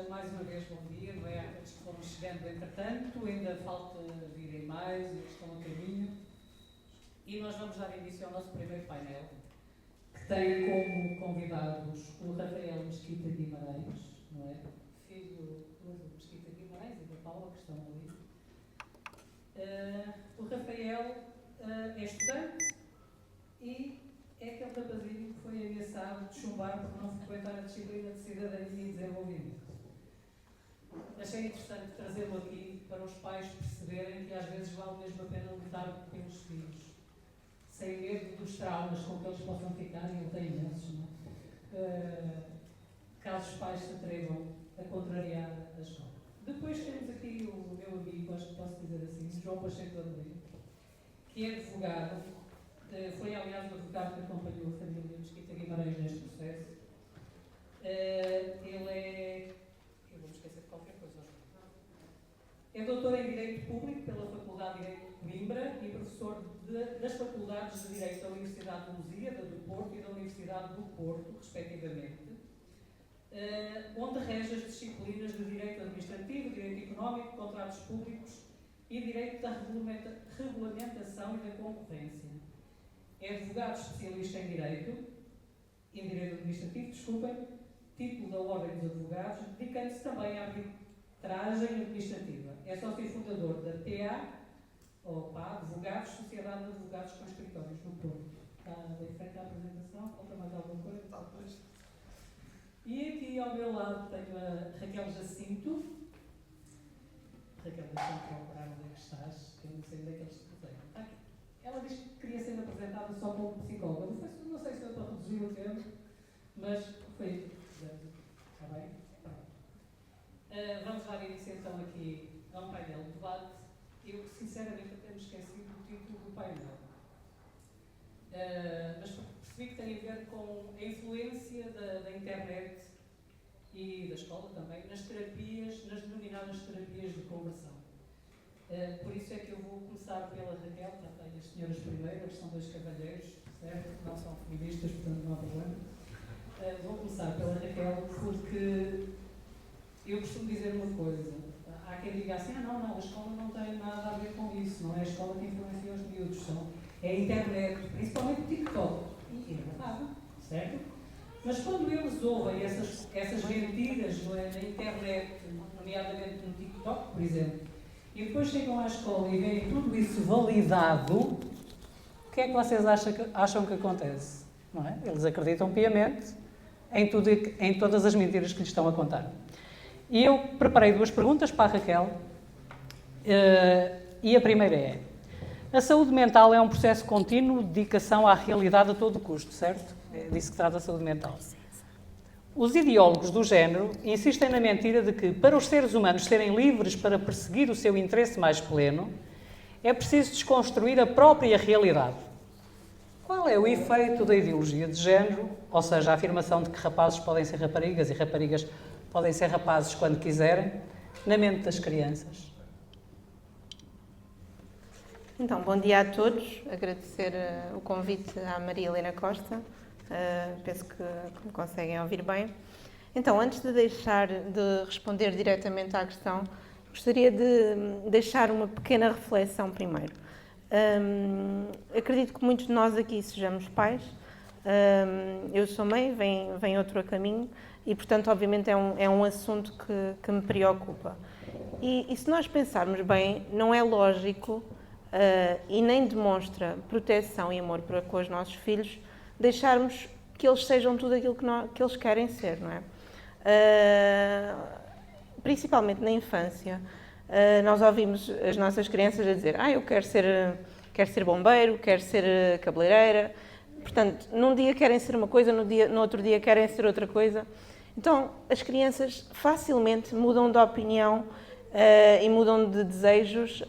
Mais uma vez, bom dia, não é? Aqueles que foram chegando entretanto, ainda falta virem mais e que estão a caminho. E nós vamos dar início ao nosso primeiro painel, que tem como convidados o Rafael Mesquita Guimarães, não é? Filho do Mesquita Guimarães e da Paula, que estão ali. O Rafael é estudante e é aquele rapazinho que foi ameaçado de chumbar por não frequentar a disciplina de cidadania e desenvolvimento. Achei interessante trazê-lo aqui para os pais perceberem que às vezes vale mesmo a pena lutar pelos filhos, sem medo dos traumas com que eles possam ficar, e ele tem imensos, não é? Caso os pais se atrevam a contrariar a escola. Depois temos aqui o meu amigo, acho que posso dizer assim, João Pacheco Adelino, que é advogado, foi aliás o advogado que acompanhou a família Mesquita Guimarães neste processo. Ele é... eu vou me esquecer de qualquer coisa. É doutor em Direito Público pela Faculdade de Direito de Coimbra e professor das Faculdades de Direito da Universidade de Lusíada, do Porto e da Universidade do Porto, respectivamente, onde rege as disciplinas de Direito Administrativo, Direito Económico, Contratos Públicos e Direito da Regulamentação e da Concorrência. É advogado especialista em Direito Administrativo, título da Ordem dos Advogados, dedicando-se também à arbitragem administrativa. É sócio fundador da PA, Advogados, Sociedade de Advogados com Escritórios no Porto. Está bem feita a apresentação? Falta mais alguma coisa? Talvez. E aqui ao meu lado tenho a Raquel Jacinto. Raquel, deixa-me procurar onde é que estás, que eu não sei onde é que eles te puseram. Está aqui. Ela diz que queria ser apresentada só como psicóloga. Não sei se foi para reduzir o tempo, mas foi isso que fizemos. Está bem? Vamos dar início então aqui a um painel de debate. Eu, sinceramente, até me esqueci do título do painel. Mas percebi que tem a ver com a influência da internet e da escola também nas terapias, nas denominadas terapias de conversão. Por isso é que eu vou começar pela Raquel, já tenho as senhoras primeiras, são dois cavalheiros, certo? Não são feministas, portanto não há problema. Vou começar pela Raquel porque eu costumo dizer uma coisa. Há quem diga assim, não, a escola não tem nada a ver com isso, não é a escola que influencia os miúdos, é a internet, principalmente o TikTok. E é verdade, certo? Mas quando eles ouvem essas mentiras, não é, na internet, nomeadamente no TikTok, por exemplo, e depois chegam à escola e veem tudo isso validado, o que é que vocês acham que acontece? Não é? Eles acreditam piamente em todas as mentiras que lhes estão a contar. E eu preparei duas perguntas para a Raquel, e a primeira é: a saúde mental é um processo contínuo de dedicação à realidade a todo custo, certo? É disso que trata a saúde mental. Os ideólogos do género insistem na mentira de que, para os seres humanos serem livres para perseguir o seu interesse mais pleno, é preciso desconstruir a própria realidade. Qual é o efeito da ideologia de género, ou seja, a afirmação de que rapazes podem ser raparigas e raparigas podem ser rapazes quando quiserem, na mente das crianças? Então, bom dia a todos. Agradecer o convite à Maria Helena Costa. Penso que me conseguem ouvir bem. Então, antes de deixar de responder diretamente à questão, gostaria de deixar uma pequena reflexão primeiro. Acredito que muitos de nós aqui sejamos pais. Eu sou mãe, vem outro a caminho e, portanto, obviamente é um assunto que me preocupa. E se nós pensarmos bem, não é lógico e nem demonstra proteção e amor para com os nossos filhos deixarmos que eles sejam tudo aquilo que eles querem ser, não é? Principalmente na infância, nós ouvimos as nossas crianças a dizer: eu quero ser bombeiro, quero ser cabeleireira. Portanto, num dia querem ser uma coisa, no outro dia querem ser outra coisa. Então, as crianças facilmente mudam de opinião e mudam de desejos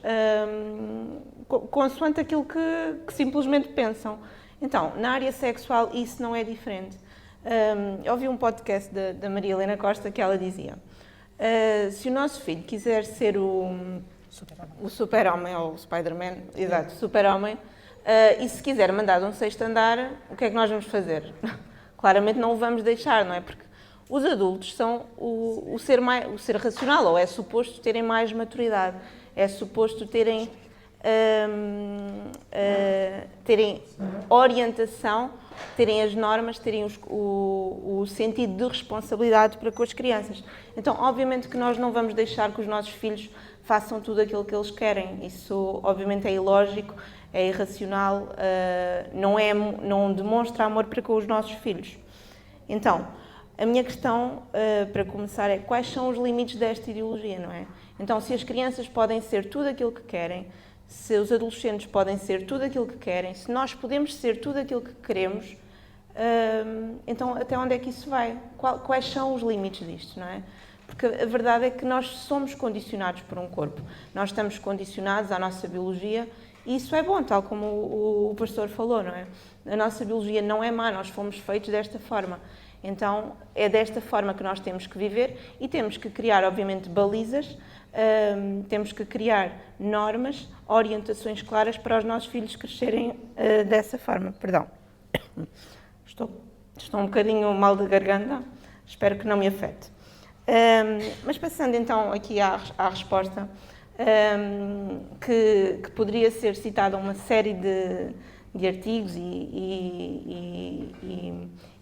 consoante aquilo que simplesmente pensam. Então, na área sexual, isso não é diferente. Eu ouvi um podcast da Maria Helena Costa que ela dizia: se o nosso filho quiser ser o super-homem ou o Spider-Man, exato, super-homem, e se quiser mandar de um sexto andar, o que é que nós vamos fazer? Claramente não o vamos deixar, não é? Porque Os adultos são o ser racional, ou é suposto terem mais maturidade, é suposto terem orientação, terem as normas, terem o sentido de responsabilidade para com as crianças. Então, obviamente que nós não vamos deixar que os nossos filhos façam tudo aquilo que eles querem. Isso, obviamente, é ilógico, é irracional, não demonstra amor para com os nossos filhos. Então, a minha questão, para começar, é quais são os limites desta ideologia, não é? Então, se as crianças podem ser tudo aquilo que querem, se os adolescentes podem ser tudo aquilo que querem, se nós podemos ser tudo aquilo que queremos, então até onde é que isso vai? Quais são os limites disto, não é? Porque a verdade é que nós somos condicionados por um corpo. Nós estamos condicionados à nossa biologia e isso é bom, tal como o pastor falou, não é? A nossa biologia não é má, nós fomos feitos desta forma. Então, é desta forma que nós temos que viver e temos que criar, obviamente, balizas, temos que criar normas, orientações claras para os nossos filhos crescerem dessa forma. Perdão. Estou um bocadinho mal da garganta, espero que não me afete. Mas passando então aqui à resposta, que poderia ser citada uma série de artigos e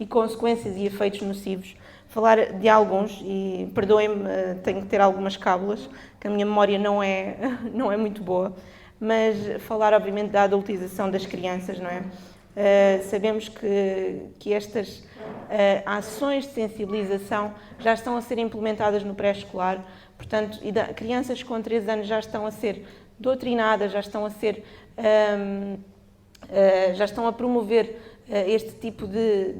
consequências e efeitos nocivos. Falar de alguns, e perdoem-me, tenho que ter algumas cábulas, que a minha memória não é muito boa, mas falar obviamente da adultização das crianças, não é? Sabemos que estas ações de sensibilização já estão a ser implementadas no pré-escolar, portanto, crianças com 3 anos já estão a ser doutrinadas, já estão a promover este tipo de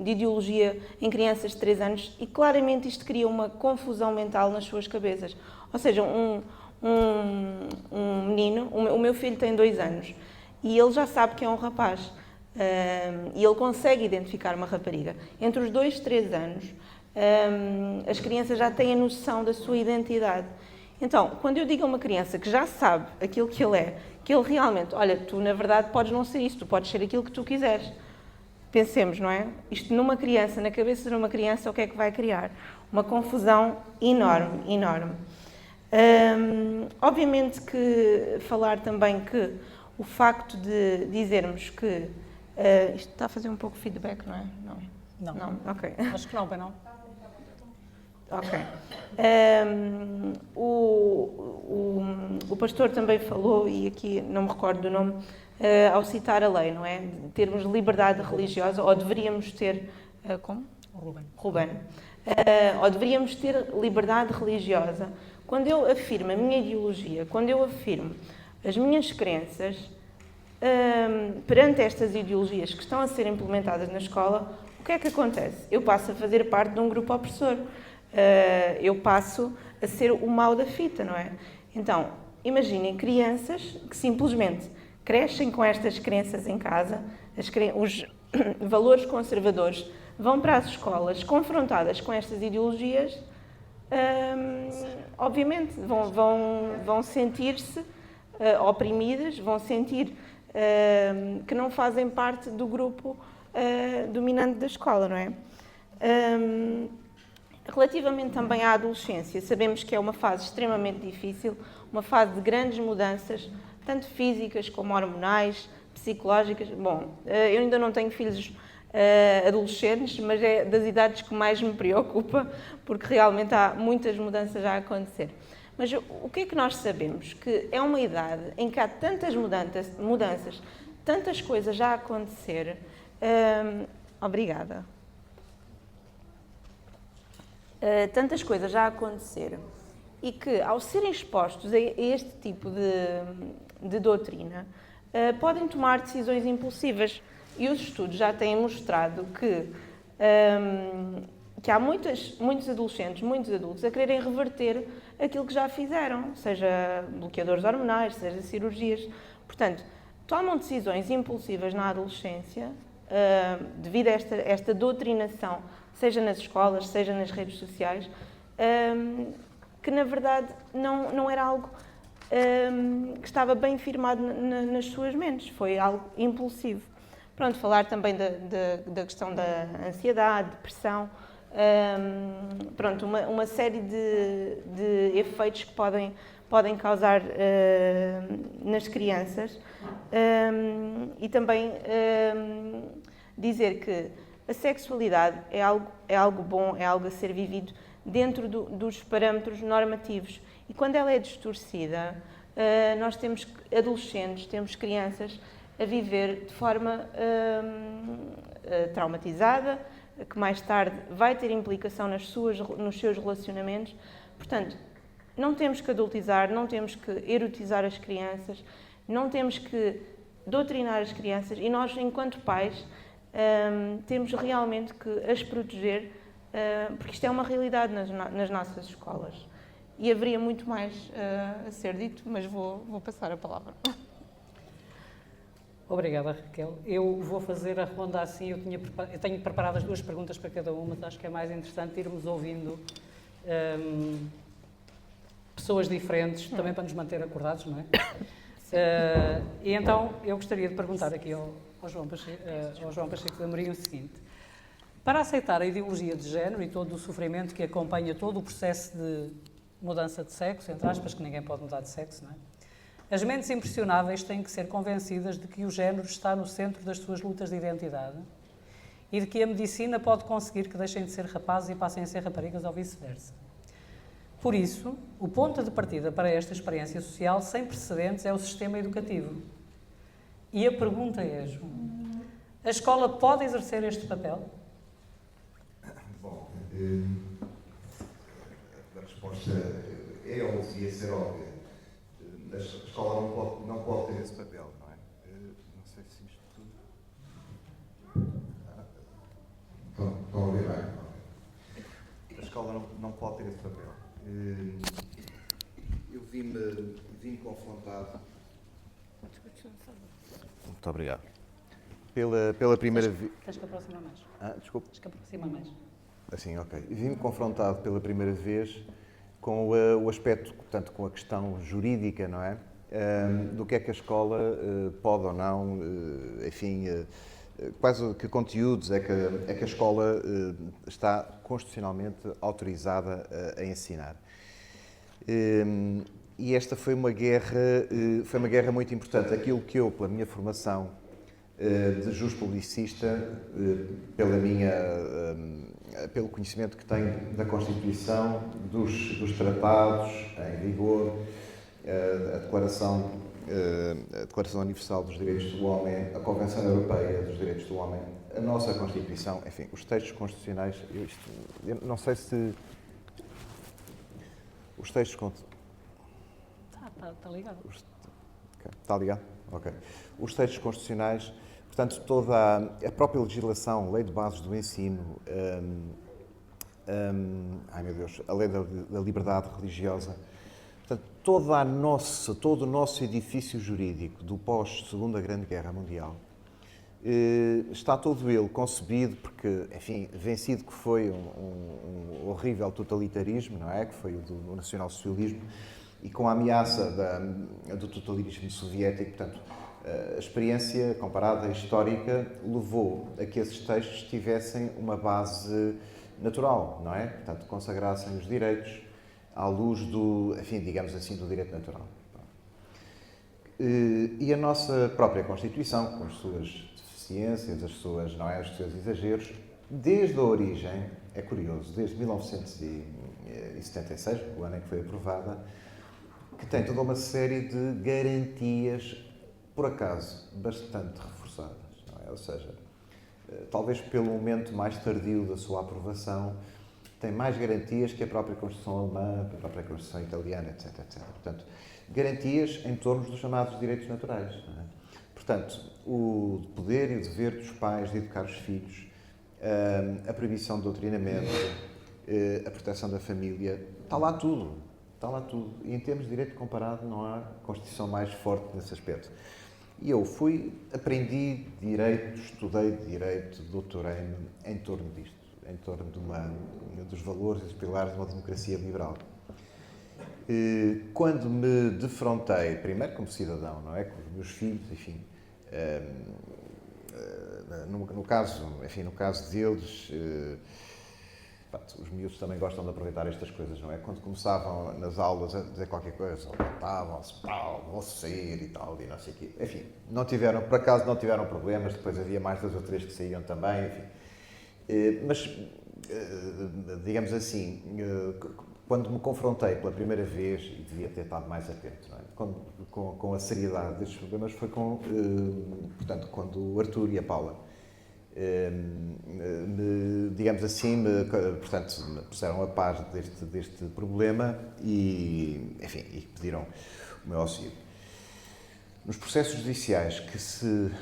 ideologia em crianças de 3 anos e claramente isto cria uma confusão mental nas suas cabeças. Ou seja, um menino, o meu filho tem 2 anos e ele já sabe que é um rapaz e ele consegue identificar uma rapariga. Entre os 2 e 3 anos, as crianças já têm a noção da sua identidade. Então, quando eu digo a uma criança que já sabe aquilo que ele é, que ele realmente, olha, tu na verdade podes não ser isso, tu podes ser aquilo que tu quiseres. Pensemos, não é? Isto numa criança, na cabeça de uma criança, o que é que vai criar? Uma confusão enorme, enorme. Obviamente que falar também que o facto de dizermos que... isto está a fazer um pouco feedback, não é? Não. Ok. Acho que não, bem não. Ok. O pastor também falou, e aqui não me recordo do nome, ao citar a lei, não é? De termos liberdade religiosa, ou deveríamos ter... como? Ruben. Ou deveríamos ter liberdade religiosa. Quando eu afirmo a minha ideologia, quando eu afirmo as minhas crenças, perante estas ideologias que estão a ser implementadas na escola, o que é que acontece? Eu passo a fazer parte de um grupo opressor. Eu passo a ser o mau da fita, não é? Então, imaginem crianças que simplesmente crescem com estas crenças em casa, os valores conservadores, vão para as escolas confrontadas com estas ideologias, obviamente vão sentir-se oprimidas, vão sentir que não fazem parte do grupo dominante da escola, não é? Relativamente também à adolescência, sabemos que é uma fase extremamente difícil, uma fase de grandes mudanças, tanto físicas como hormonais, psicológicas. Bom, eu ainda não tenho filhos adolescentes, mas é das idades que mais me preocupa, porque realmente há muitas mudanças a acontecer. Mas o que é que nós sabemos? Que é uma idade em que há tantas mudanças, tantas coisas já a acontecer. Obrigada. Tantas coisas já a acontecer e que, ao serem expostos a este tipo de doutrina, podem tomar decisões impulsivas. E os estudos já têm mostrado que há muitos adolescentes, muitos adultos, a quererem reverter aquilo que já fizeram, seja bloqueadores hormonais, seja cirurgias. Portanto, tomam decisões impulsivas na adolescência devido a esta doutrinação, seja nas escolas, seja nas redes sociais, que na verdade não era algo que estava bem firmado nas suas mentes, foi algo impulsivo. Pronto, falar também da questão da ansiedade, depressão, pronto, uma série de efeitos que podem causar nas crianças. E também dizer que a sexualidade é algo bom, é algo a ser vivido dentro dos parâmetros normativos. E quando ela é distorcida, nós temos adolescentes, temos crianças a viver de forma traumatizada, que mais tarde vai ter implicação nos seus relacionamentos. Portanto, não temos que adultizar, não temos que erotizar as crianças, não temos que doutrinar as crianças e nós, enquanto pais, temos realmente que as proteger, porque isto é uma realidade nas nossas escolas. E haveria muito mais a ser dito, mas vou passar a palavra. Obrigada, Raquel. Eu vou fazer a ronda assim, eu tenho preparado as 2 perguntas para cada uma, mas acho que é mais interessante irmos ouvindo pessoas diferentes, também para nos manter acordados, não é? E então, eu gostaria de perguntar aqui ao João Pacheco de Amorim o seguinte: para aceitar a ideologia de género e todo o sofrimento que acompanha todo o processo de mudança de sexo, entre aspas, que ninguém pode mudar de sexo, não é? As mentes impressionáveis têm que ser convencidas de que o género está no centro das suas lutas de identidade e de que a medicina pode conseguir que deixem de ser rapazes e passem a ser raparigas ou vice-versa. Por isso, o ponto de partida para esta experiência social sem precedentes é o sistema educativo. E a pergunta é, João, a escola pode exercer este papel? Bom, a resposta é ou devia ser óbvia. A escola não pode ter esse papel, não é? Não sei se isto tudo... Estão a ouvir bem? A escola não pode ter esse papel. Eu vim confrontado... Muito obrigado. Pela primeira vez... Tens que aproximar mais. Desculpe. Tens que aproximar mais. Assim, ok. Vim confrontado pela primeira vez com o aspecto, portanto, com a questão jurídica, não é? Do que é que a escola pode ou não, enfim, quais que conteúdos é que a escola está constitucionalmente autorizada a ensinar. E esta foi uma guerra muito importante. Aquilo que eu, pela minha formação de jurispublicista, pelo conhecimento que tenho da Constituição, dos tratados em vigor, a Declaração Universal dos Direitos do Homem, a Convenção Europeia dos Direitos do Homem, a nossa Constituição, enfim, os textos constitucionais, eu não sei se... Os textos... Está ligado. Está ligado? Ok. Os textos constitucionais, portanto, toda a própria legislação, Lei de Bases do Ensino, ai meu Deus, a Lei da Liberdade Religiosa, portanto, todo o nosso edifício jurídico do pós-Segunda Grande Guerra Mundial está todo ele concebido porque, enfim, vencido que foi um horrível totalitarismo, não é? Que foi o do nacionalsocialismo, e com a ameaça do totalitarismo soviético, portanto, a experiência comparada histórica levou a que esses textos tivessem uma base natural, não é? Portanto, consagrassem os direitos à luz enfim, digamos assim, do direito natural. E a nossa própria Constituição, com as suas deficiências, os seus exageros, desde a origem, é curioso, desde 1976, o ano em que foi aprovada, que tem toda uma série de garantias, por acaso, bastante reforçadas, não é? Ou seja, talvez pelo momento mais tardio da sua aprovação, tem mais garantias que a própria Constituição alemã, que a própria Constituição italiana, etc, etc. Portanto, garantias em torno dos chamados direitos naturais, não é? Portanto, o poder e o dever dos pais de educar os filhos, a proibição do doutrinamento, a proteção da família, está lá tudo. Está lá tudo. E em termos de direito comparado, não há Constituição mais forte nesse aspecto. E eu aprendi direito, estudei direito, doutorei-me em torno disto, em torno dos valores e dos pilares de uma democracia liberal. Quando me defrontei, primeiro como cidadão, não é? Com os meus filhos, enfim, no caso deles, Portanto, os miúdos também gostam de aproveitar estas coisas, não é? Quando começavam nas aulas a dizer qualquer coisa, levantavam-se, vou sair e tal, e não sei o quê. Enfim, por acaso não tiveram problemas, depois havia mais 2 ou 3 que saíam também, enfim. Mas, digamos assim, quando me confrontei pela primeira vez, e devia ter estado mais atento, não é? Com a seriedade destes problemas, foi portanto, quando o Artur e a Paula digamos assim, portanto, me puseram a par deste problema e, enfim, e pediram o meu auxílio. Nos processos judiciais que se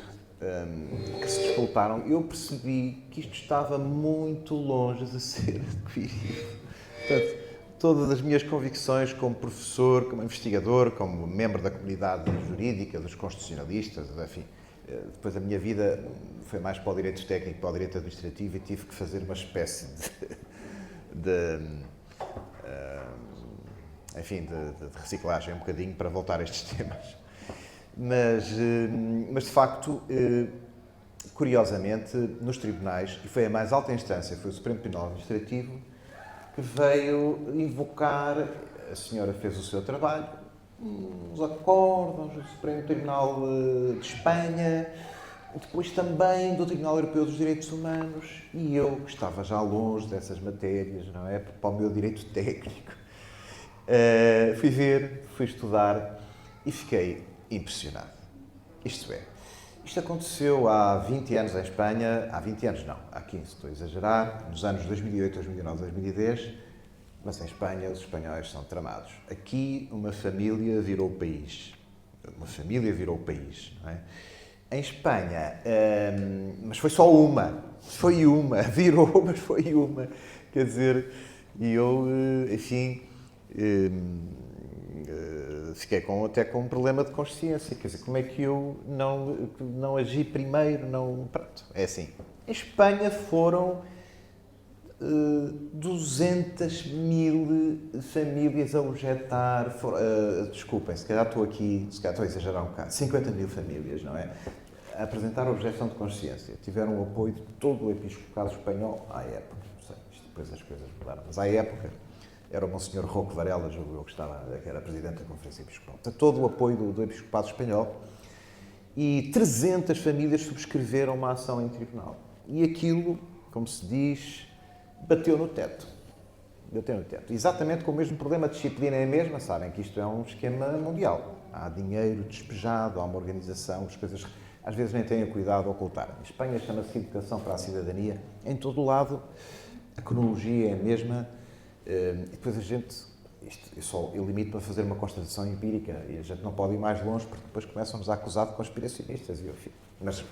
disputaram, eu percebi que isto estava muito longe de ser adquirido. Portanto, todas as minhas convicções como professor, como investigador, como membro da comunidade jurídica, dos constitucionalistas, enfim, depois a minha vida foi mais para o direito técnico, para o direito administrativo e tive que fazer uma espécie de reciclagem um bocadinho para voltar a estes temas. Mas de facto, curiosamente, nos tribunais, e foi a mais alta instância, foi o Supremo Tribunal Administrativo, que veio invocar, a senhora fez o seu trabalho, os acordos do Supremo Tribunal de Espanha, depois também do Tribunal Europeu dos Direitos Humanos, e eu, que estava já longe dessas matérias, não é? Para o meu direito técnico, fui ver, fui estudar e fiquei impressionado. Isto é, isto aconteceu há 20 anos em Espanha, há 20 anos não, há 15, estou a exagerar, nos anos 2008, 2009, 2010, mas em Espanha os espanhóis são tramados. Aqui uma família virou o país. Uma família virou o país, não é? Em Espanha, mas foi só uma. Foi uma. Virou, mas foi uma. Quer dizer, e eu, enfim, fiquei até com um problema de consciência. Quer dizer, como é que eu não agi primeiro? Pronto, é assim. Em Espanha foram 200.000 famílias a objetar, desculpem, se calhar estou a exagerar um bocado, 50.000 famílias, não é? A apresentar objeção de consciência. Tiveram o apoio de todo o episcopado espanhol à época. Não sei, depois as coisas mudaram, mas à época era o Monsenhor Roque Varela, julgo eu, que era presidente da Conferência Episcopal. Portanto, todo o apoio do episcopado espanhol e 300 famílias subscreveram uma ação em tribunal. E aquilo, como se diz, bateu no teto. Bateu no teto. Exatamente com o mesmo problema, a disciplina é a mesma, sabem que isto é um esquema mundial. Há dinheiro despejado, há uma organização, as coisas às vezes nem têm o cuidado de ocultar. Em Espanha chama-se Educação para a Cidadania. Em todo o lado, a cronologia é a mesma. E depois a gente, eu limito-me a fazer uma constatação empírica e a gente não pode ir mais longe porque depois começam-nos a acusar de conspiracionistas. Mas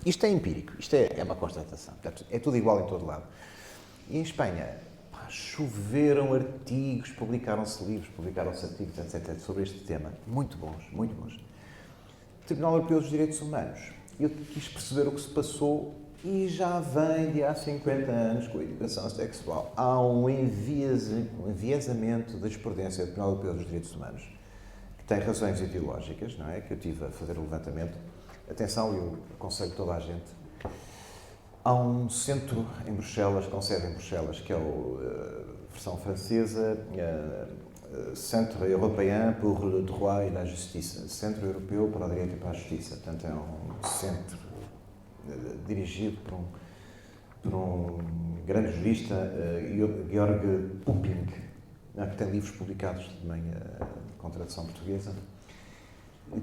isto é empírico, isto é uma constatação. Portanto, é tudo igual em todo lado. E em Espanha, choveram artigos, publicaram-se livros, publicaram-se artigos, etc., sobre este tema. Muito bons, muito bons. O Tribunal Europeu dos Direitos Humanos. Eu quis perceber o que se passou e já vem de há 50 anos com a educação sexual. Há um enviesamento da jurisprudência do Tribunal Europeu dos Direitos Humanos, que tem razões ideológicas, não é? Que eu tive a fazer o levantamento. Atenção, eu aconselho toda a gente. Há um centro em Bruxelas, com sede em Bruxelas, que é a versão francesa, Centre Européen pour le droit et la justice, Centro Europeu para o Direito e para a Justiça. Portanto, é um centro dirigido por um grande jurista, Georg Pupping, que tem livros publicados também com tradução portuguesa,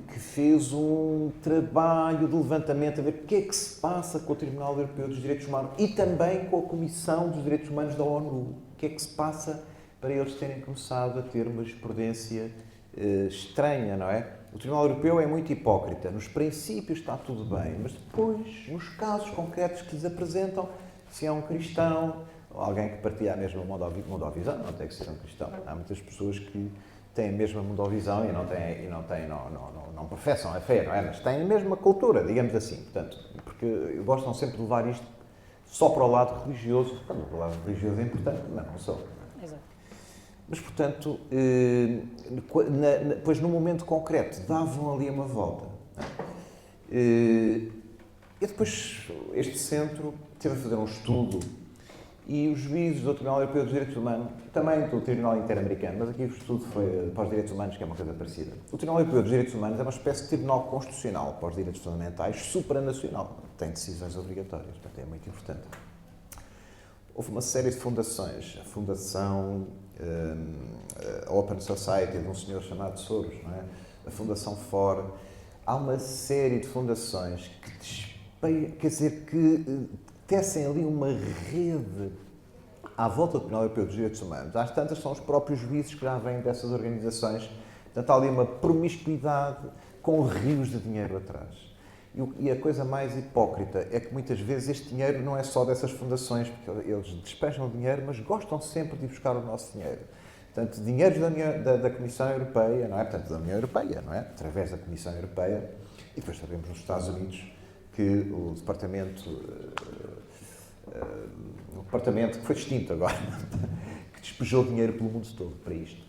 que fez um trabalho de levantamento a ver o que é que se passa com o Tribunal Europeu dos Direitos Humanos e também com a Comissão dos Direitos Humanos da ONU. O que é que se passa para eles terem começado a ter uma jurisprudência estranha, não é? O Tribunal Europeu é muito hipócrita. Nos princípios está tudo bem, mas depois, nos casos concretos que lhes apresentam, se é um cristão ou alguém que partilha a mesma mundovisão, não tem que ser um cristão. Há muitas pessoas que têm a mesma mundovisão e não professam a fé, não é? Mas têm a mesma cultura, digamos assim. Portanto, porque gostam sempre de levar isto só para o lado religioso. O lado religioso é importante, mas não só. Exato. Mas, portanto, depois no momento concreto, davam ali uma volta. E depois este centro teve a fazer um estudo E os juízes do Tribunal Europeu dos Direitos Humanos, também do Tribunal Interamericano, mas aqui o estudo foi para os direitos humanos, que é uma coisa parecida. O Tribunal Europeu dos Direitos Humanos é uma espécie de tribunal constitucional para os direitos fundamentais, supranacional. Tem decisões obrigatórias, portanto é muito importante. Houve uma série de fundações, a Fundação Open Society, de um senhor chamado Soros, não é? A Fundação Ford. Há uma série de fundações quer dizer, que tecem ali uma rede à volta do Tribunal Europeu dos Direitos Humanos. Às tantas são os próprios juízes que já vêm dessas organizações. Portanto, há ali uma promiscuidade com rios de dinheiro atrás. E a coisa mais hipócrita é que muitas vezes este dinheiro não é só dessas fundações, porque eles despejam o dinheiro, mas gostam sempre de ir buscar o nosso dinheiro. Portanto, dinheiros da Comissão Europeia, não é? Portanto, da União Europeia, não é? Através da Comissão Europeia. E depois sabemos nos Estados Unidos que o departamento que foi extinto agora, que despejou dinheiro pelo mundo todo para isto.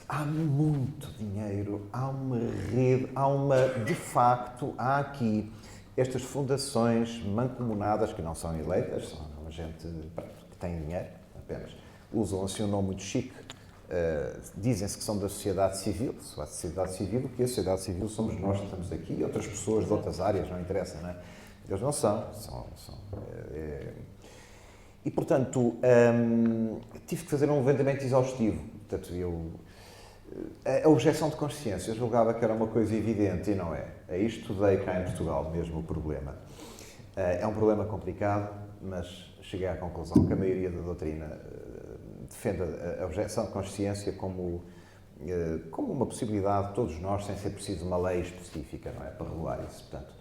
Há muito dinheiro, há uma rede, de facto, há aqui estas fundações mancomunadas, que não são eleitas, são uma gente que tem dinheiro, apenas. Usam assim um nome muito chique, dizem-se que são da sociedade civil, a sociedade civil, o que é a sociedade civil somos nós que estamos aqui, e outras pessoas de outras áreas, não interessa, não é? Eles não são. E, portanto, tive que fazer um levantamento exaustivo. Portanto, a objeção de consciência, eu julgava que era uma coisa evidente e não é. Aí estudei cá em Portugal mesmo o problema. É um problema complicado, mas cheguei à conclusão que a maioria da doutrina defende a objeção de consciência como uma possibilidade de todos nós, sem ser preciso uma lei específica, não é? Para regular isso. Portanto,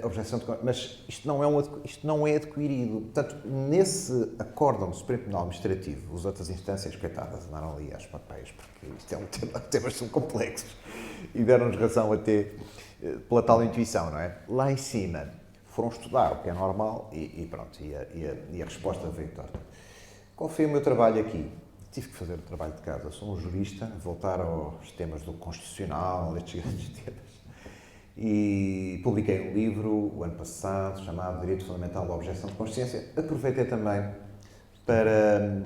a objeção de consciência, mas isto não é adquirido. Portanto, nesse acórdão do Supremo Tribunal Administrativo, as outras instâncias, coitadas, andaram ali aos papéis, porque isto é um tema, temas são complexos, e deram-nos razão até pela tal intuição, não é? Lá em cima, foram estudar, o que é normal, e pronto, e a resposta veio torta. Qual foi o meu trabalho aqui? Tive que fazer o trabalho de casa. Sou um jurista, voltar aos temas do constitucional, estes grandes temas. E publiquei um livro o ano passado chamado Direito Fundamental da Objeção de Consciência. Aproveitei também para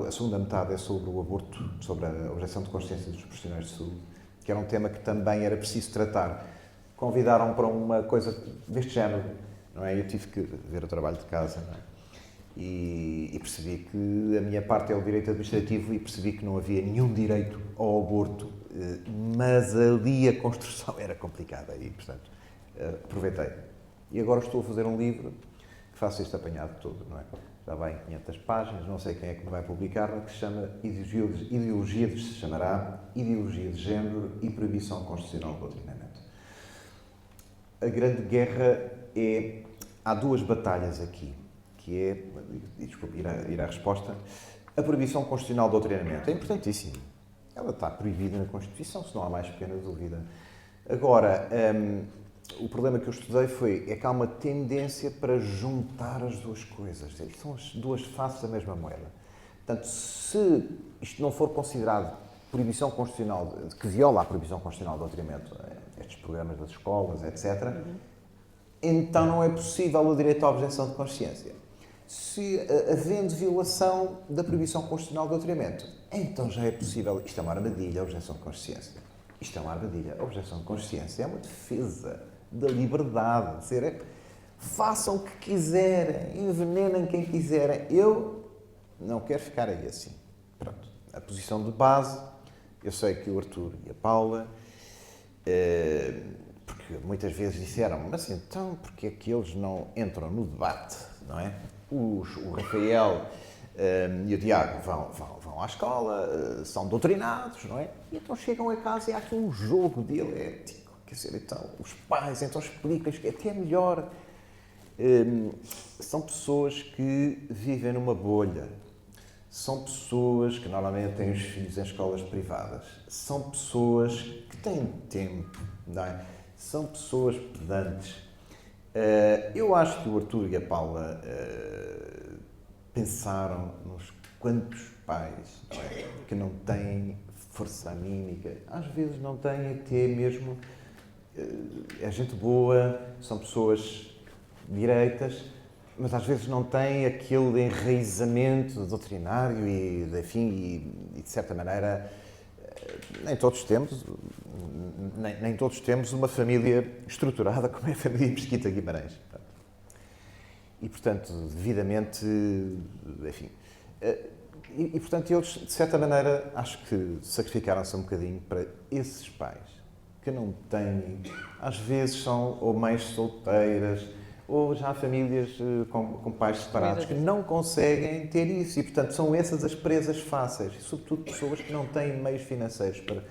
a segunda metade é sobre o aborto, sobre a objeção de consciência dos profissionais de saúde, que era um tema que também era preciso tratar. Convidaram para uma coisa deste género, não é? Eu tive que ver o trabalho de casa, não é? E percebi que a minha parte é o direito administrativo e percebi que não havia nenhum direito ao aborto, mas ali a construção era complicada e, portanto, aproveitei. E agora estou a fazer um livro que faço este apanhado todo, não é? Já vai em 500 páginas, não sei quem é que me vai publicar, mas que se chama se chamará Ideologia de Género e Proibição Constitucional do Doutrinamento. A grande guerra é... Há duas batalhas aqui, que é, desculpe, ir à resposta, a proibição constitucional do doutrinamento. É importantíssimo. Ela está proibida na Constituição, se não há mais pequena dúvida. Agora, o problema que eu estudei é que há uma tendência para juntar as duas coisas. São as duas faces da mesma moeda. Portanto, se isto não for considerado proibição constitucional, que viola a proibição constitucional do doutrinamento, estes programas das escolas, etc., então não é possível o direito à objeção de consciência. Se havendo violação da proibição constitucional do doutrinamento, então já é possível. Isto é uma armadilha, a objeção de consciência. Isto é uma armadilha. A objeção de consciência é uma defesa da liberdade. Façam o que quiserem, envenenem quem quiserem. Eu não quero ficar aí assim. Pronto. A posição de base, eu sei que o Artur e a Paula, porque muitas vezes disseram, mas então, porque é que eles não entram no debate, não é? O Rafael e o Tiago vão à escola, são doutrinados, não é? E então chegam a casa e há aqui um jogo dialético. Quer dizer, então, os pais, então explicam-lhes que até é melhor. São pessoas que vivem numa bolha. São pessoas que normalmente têm os filhos em escolas privadas. São pessoas que têm tempo, não é? São pessoas pedantes. Eu acho que o Artur e a Paula pensaram nos quantos pais, não é, que não têm força anímica, às vezes não têm até mesmo, é gente boa, são pessoas direitas, mas às vezes não tem aquele enraizamento doutrinário e, enfim, e de certa maneira, nem todos temos uma família estruturada como é a família Mesquita Guimarães. E, portanto, devidamente, enfim... E, portanto, eles, de certa maneira, acho que sacrificaram-se um bocadinho para esses pais que não têm, às vezes são ou mães solteiras, ou já famílias com pais separados, que não conseguem ter isso. E, portanto, são essas as presas fáceis. E, sobretudo, pessoas que não têm meios financeiros para...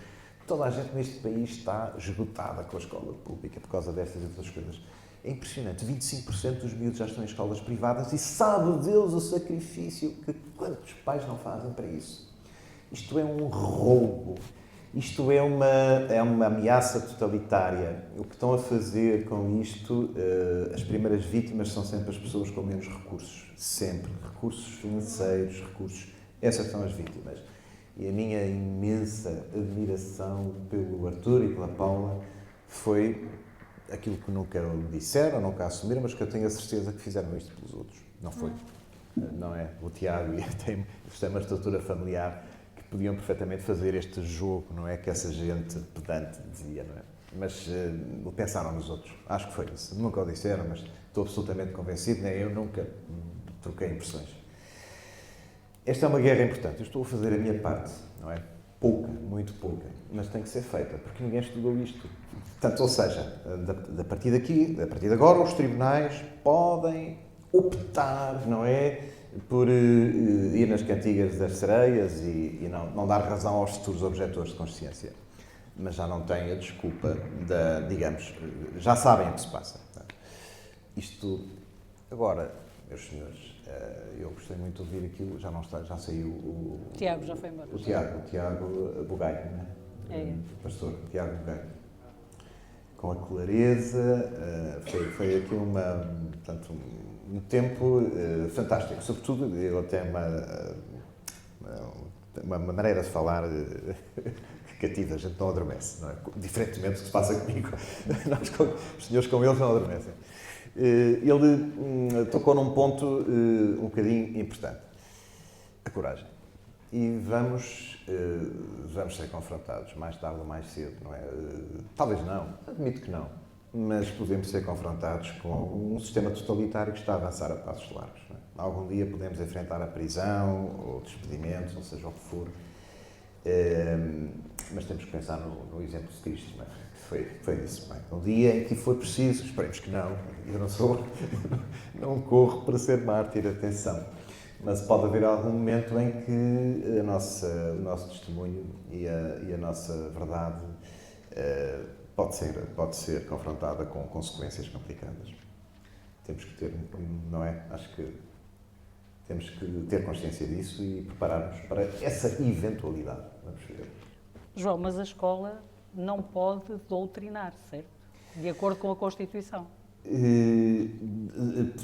Toda a gente neste país está esgotada com a escola pública por causa destas e outras coisas. É impressionante, 25% dos miúdos já estão em escolas privadas e sabe Deus o sacrifício que quantos pais não fazem para isso. Isto é um roubo, isto é uma ameaça totalitária. O que estão a fazer com isto, as primeiras vítimas são sempre as pessoas com menos recursos, sempre. Recursos financeiros, recursos, essas são as vítimas. E a minha imensa admiração pelo Artur e pela Paula foi... aquilo que nunca disseram, nunca assumiram, mas que eu tenho a certeza que fizeram isto pelos outros. Não foi. Não é? O Tiago tem uma estrutura familiar que podiam perfeitamente fazer este jogo, não é? Que essa gente pedante dizia, não é? Mas pensaram nos outros. Acho que foi isso. Nunca o disseram, mas estou absolutamente convencido, nem eu nunca troquei impressões. Esta é uma guerra importante. Eu estou a fazer a minha parte, não é? Pouca, muito pouca, mas tem que ser feita, porque ninguém estudou isto. Portanto, ou seja, a partir daqui, a partir de agora, os tribunais podem optar, não é, por ir nas cantigas das sereias e não dar razão aos futuros objetores de consciência. Mas já não têm a desculpa digamos, já sabem o que se passa. Isto, agora, meus senhores, eu gostei muito de ouvir aquilo, já não está, já saiu o... Tiago já foi embora. O Tiago Bugai, não é? O pastor Tiago Bugai. Com a clareza, foi aqui portanto, um tempo fantástico. Sobretudo, ele tem uma maneira de falar que cativa, a gente não adormece, não é? Diferentemente do que se passa comigo. Nós, os senhores com eles não adormecem. Ele tocou num ponto um bocadinho importante. A coragem. E vamos ser confrontados, mais tarde ou mais cedo, não é? Talvez não, admito que não, mas podemos ser confrontados com um sistema totalitário que está a avançar a passos largos. Não é? Algum dia podemos enfrentar a prisão, ou despedimentos, ou seja o que for, mas temos que pensar no exemplo de Cristo, não é? Foi isso. Bem, no dia em que for preciso, esperemos que não, eu não corro para ser mártir, atenção. Mas pode haver algum momento em que o nosso testemunho e a nossa verdade pode ser confrontada com consequências complicadas. Temos que ter, não é? Acho que temos que ter consciência disso e preparar-nos para essa eventualidade. Vamos ver. João, mas a escola não pode doutrinar, certo? De acordo com a Constituição.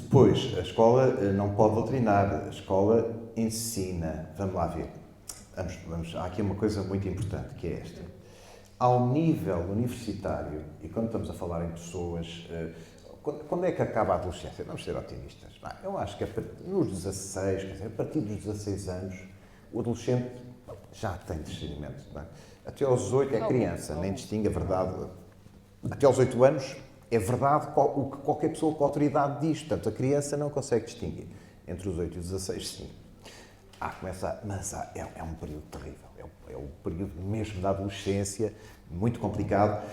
Pois, a escola não pode doutrinar, a escola ensina. Vamos lá ver. Há aqui uma coisa muito importante, que é esta. Ao nível universitário, e quando estamos a falar em pessoas... Quando é que acaba a adolescência? Vamos ser otimistas. Eu acho que nos 16, quer dizer, a partir dos 16 anos, o adolescente já tem discernimento. Não é? Até aos 18 é criança, nem distingue a verdade. Até aos 8 anos é verdade o que qualquer pessoa com autoridade diz. Portanto, a criança não consegue distinguir. Entre os 8 e os 16, sim. Mas é um período terrível. É o período mesmo da adolescência, muito complicado.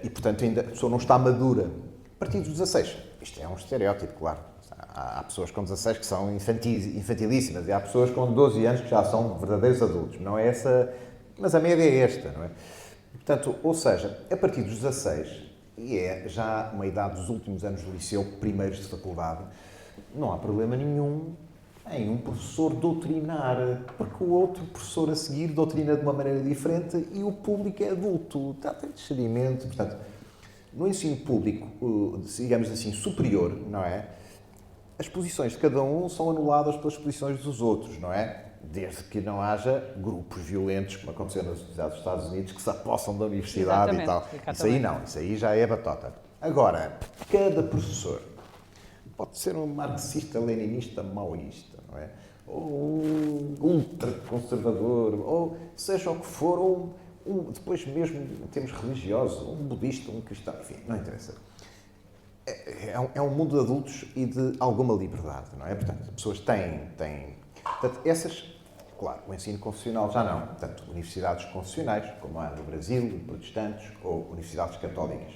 E, portanto, ainda a pessoa não está madura. A partir dos 16, isto é um estereótipo, claro. Há pessoas com 16 que são infantilíssimas e há pessoas com 12 anos que já são verdadeiros adultos. Não é essa, mas a média é esta, não é? Portanto, ou seja, a partir dos 16, e é já uma idade dos últimos anos do liceu, primeiros de faculdade, não há problema nenhum em um professor doutrinar, porque o outro professor a seguir doutrina de uma maneira diferente e o público é adulto, tem discernimento, portanto... No ensino público, digamos assim, superior, não é? As posições de cada um são anuladas pelas posições dos outros, não é? Desde que não haja grupos violentos, como aconteceu nas universidades dos Estados Unidos, que se apossam da universidade. Exatamente, e tal. Isso aí não, isso aí já é batota. Agora, cada professor pode ser um marxista-leninista maoísta, não é? Ou um ultraconservador, ou seja o que for, ou depois mesmo em termos religiosos, um budista, um cristão, enfim, não interessa. É um mundo de adultos e de alguma liberdade, não é? Portanto, as pessoas têm... Portanto, essas... Claro, o ensino confessional já não. Portanto, universidades confessionais, como há no Brasil, protestantes, ou universidades católicas,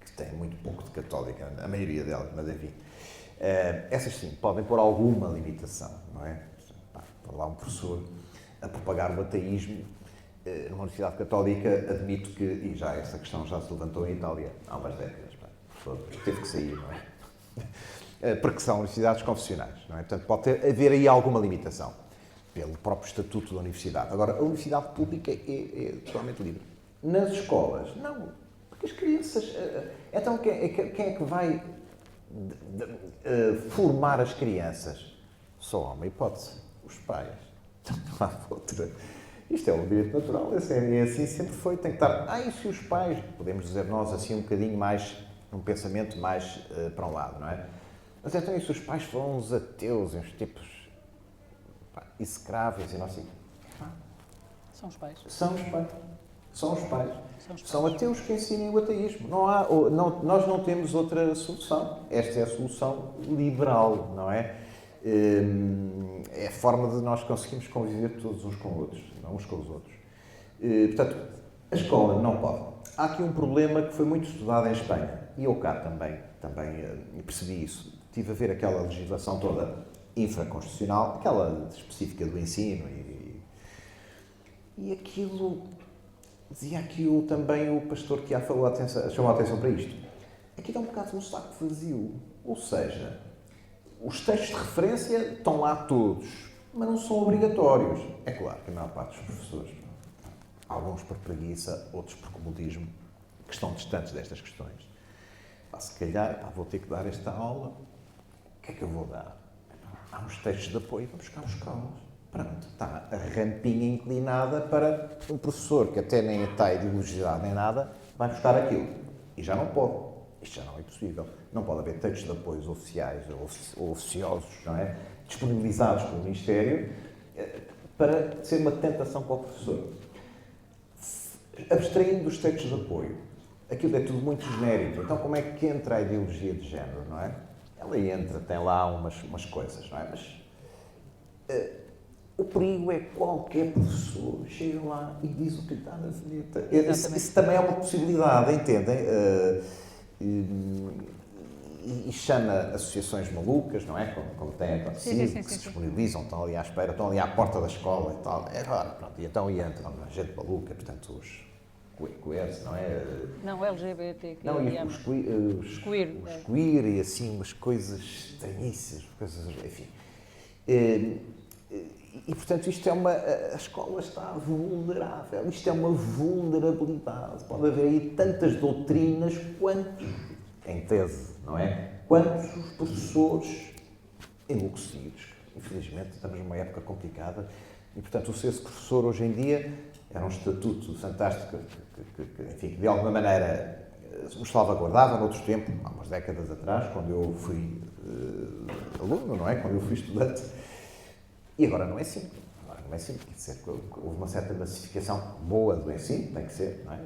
que têm muito pouco de católica, a maioria delas, mas enfim. Essas sim, podem pôr alguma limitação, não é? Para lá um professor a propagar o ateísmo numa universidade católica, admito que, e já essa questão já se levantou em Itália há umas décadas, o professor teve que sair, não é? Porque são universidades confessionais, não é? Portanto, pode haver aí alguma limitação, pelo próprio estatuto da universidade. Agora, a universidade pública é totalmente livre. Nas escolas, não, porque as crianças... Então, quem é que vai formar as crianças? Só há uma hipótese, os pais. Não há outra. Isto é um direito natural, é assim sempre foi. Tem que estar... e se os pais, podemos dizer nós assim um bocadinho mais, um pensamento mais para um lado, não é? Mas então, e se os pais foram uns ateus, uns tipos execráveis e não sei... São os pais. São os pais. São os pais. São ateus que ensinem o ateísmo. Nós não temos outra solução. Esta é a solução liberal, não é? É a forma de nós conseguirmos conviver todos uns com outros, não uns com os outros. Portanto, a escola não pode. Há aqui um problema que foi muito estudado em Espanha, e eu cá também percebi isso. Tive a ver aquela legislação toda infraconstitucional, aquela específica do ensino, e aquilo, dizia aqui também o pastor que chamou a atenção para isto, aquilo é um bocado um saco vazio, ou seja, os textos de referência estão lá todos, mas não são obrigatórios. É claro que a maior parte dos professores, alguns por preguiça, outros por comodismo, que estão distantes destas questões. Se calhar, vou ter que dar esta aula, o que é que eu vou dar? Há uns textos de apoio, vamos buscá-los. Pronto, está a rampinha inclinada para um professor que até nem está ideologizado nem nada, vai buscar aquilo. E já não pode. Isto já não é possível. Não pode haver textos de apoios oficiais ou oficiosos, não é? Disponibilizados pelo Ministério para ser uma tentação para o professor. Abstraindo dos textos de apoio, aquilo é tudo muito genérico. Então, como é que entra a ideologia de género, não é? Ela entra, tem lá umas coisas, não é? Mas o perigo é qualquer professor chega lá e diz o que lhe está na vinheta. Isso também é uma possibilidade, entendem? E chama associações malucas, não é? Como tem acontecido, que se disponibilizam, estão ali à espera, estão ali à porta da escola e tal. Pronto, e então entram gente maluca, portanto, os queers, não é? Não, LGBT. Não, e os queer e assim, umas coisas estranhíssimas, coisas, enfim. E, portanto, isto é a escola está vulnerável, isto é uma vulnerabilidade. Pode haver aí tantas doutrinas quanto, em tese, não é? Quantos os professores enlouquecidos. Infelizmente, estamos numa época complicada e, portanto, o ser professor hoje em dia era um estatuto fantástico que enfim, de alguma maneira nos salvaguardava noutro tempo, há umas décadas atrás, quando eu fui aluno, não é? Quando eu fui estudante. E agora não é assim. Agora não é assim. Quer dizer, houve uma certa massificação boa do ensino, tem que ser, não é?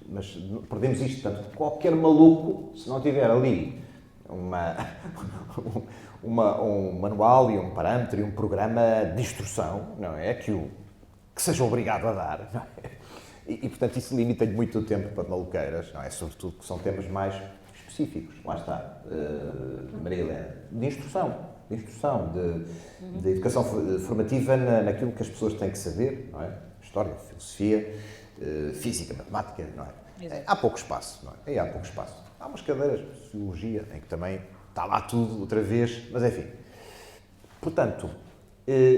Mas perdemos isto. Portanto, qualquer maluco, se não tiver ali um manual e um parâmetro e um programa de instrução, não é? Que seja obrigado a dar, não é? E, portanto, isso limita-lhe muito o tempo para maluqueiras, não é? Sobretudo que são temas mais específicos. Lá está, Maria Helena, de instrução, de educação formativa naquilo que as pessoas têm que saber, não é? História, filosofia, física, matemática, não é? Exato. Há pouco espaço, não é? Há pouco espaço. Há umas cadeiras de sociologia em que também está lá tudo outra vez, mas enfim. Portanto,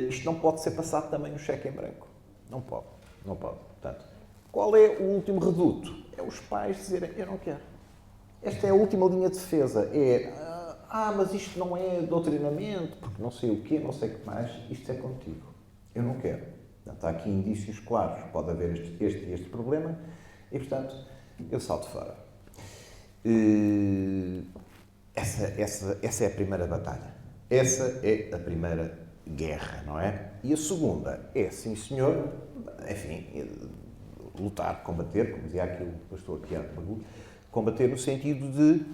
isto não pode ser passado também no cheque em branco. Não pode. Portanto, qual é o último reduto? É os pais dizerem, eu não quero. Esta é a última linha de defesa. Mas isto não é doutrinamento, porque não sei o quê, não sei o que mais. Isto é contigo. Eu não quero. Portanto, há aqui indícios claros. Pode haver este problema e, portanto, eu salto fora. Essa é a primeira batalha. Essa é a primeira guerra, não é? E a segunda é, sim senhor, enfim, lutar, combater, como dizia aqui o pastor Tiago Bagulho, combater no sentido de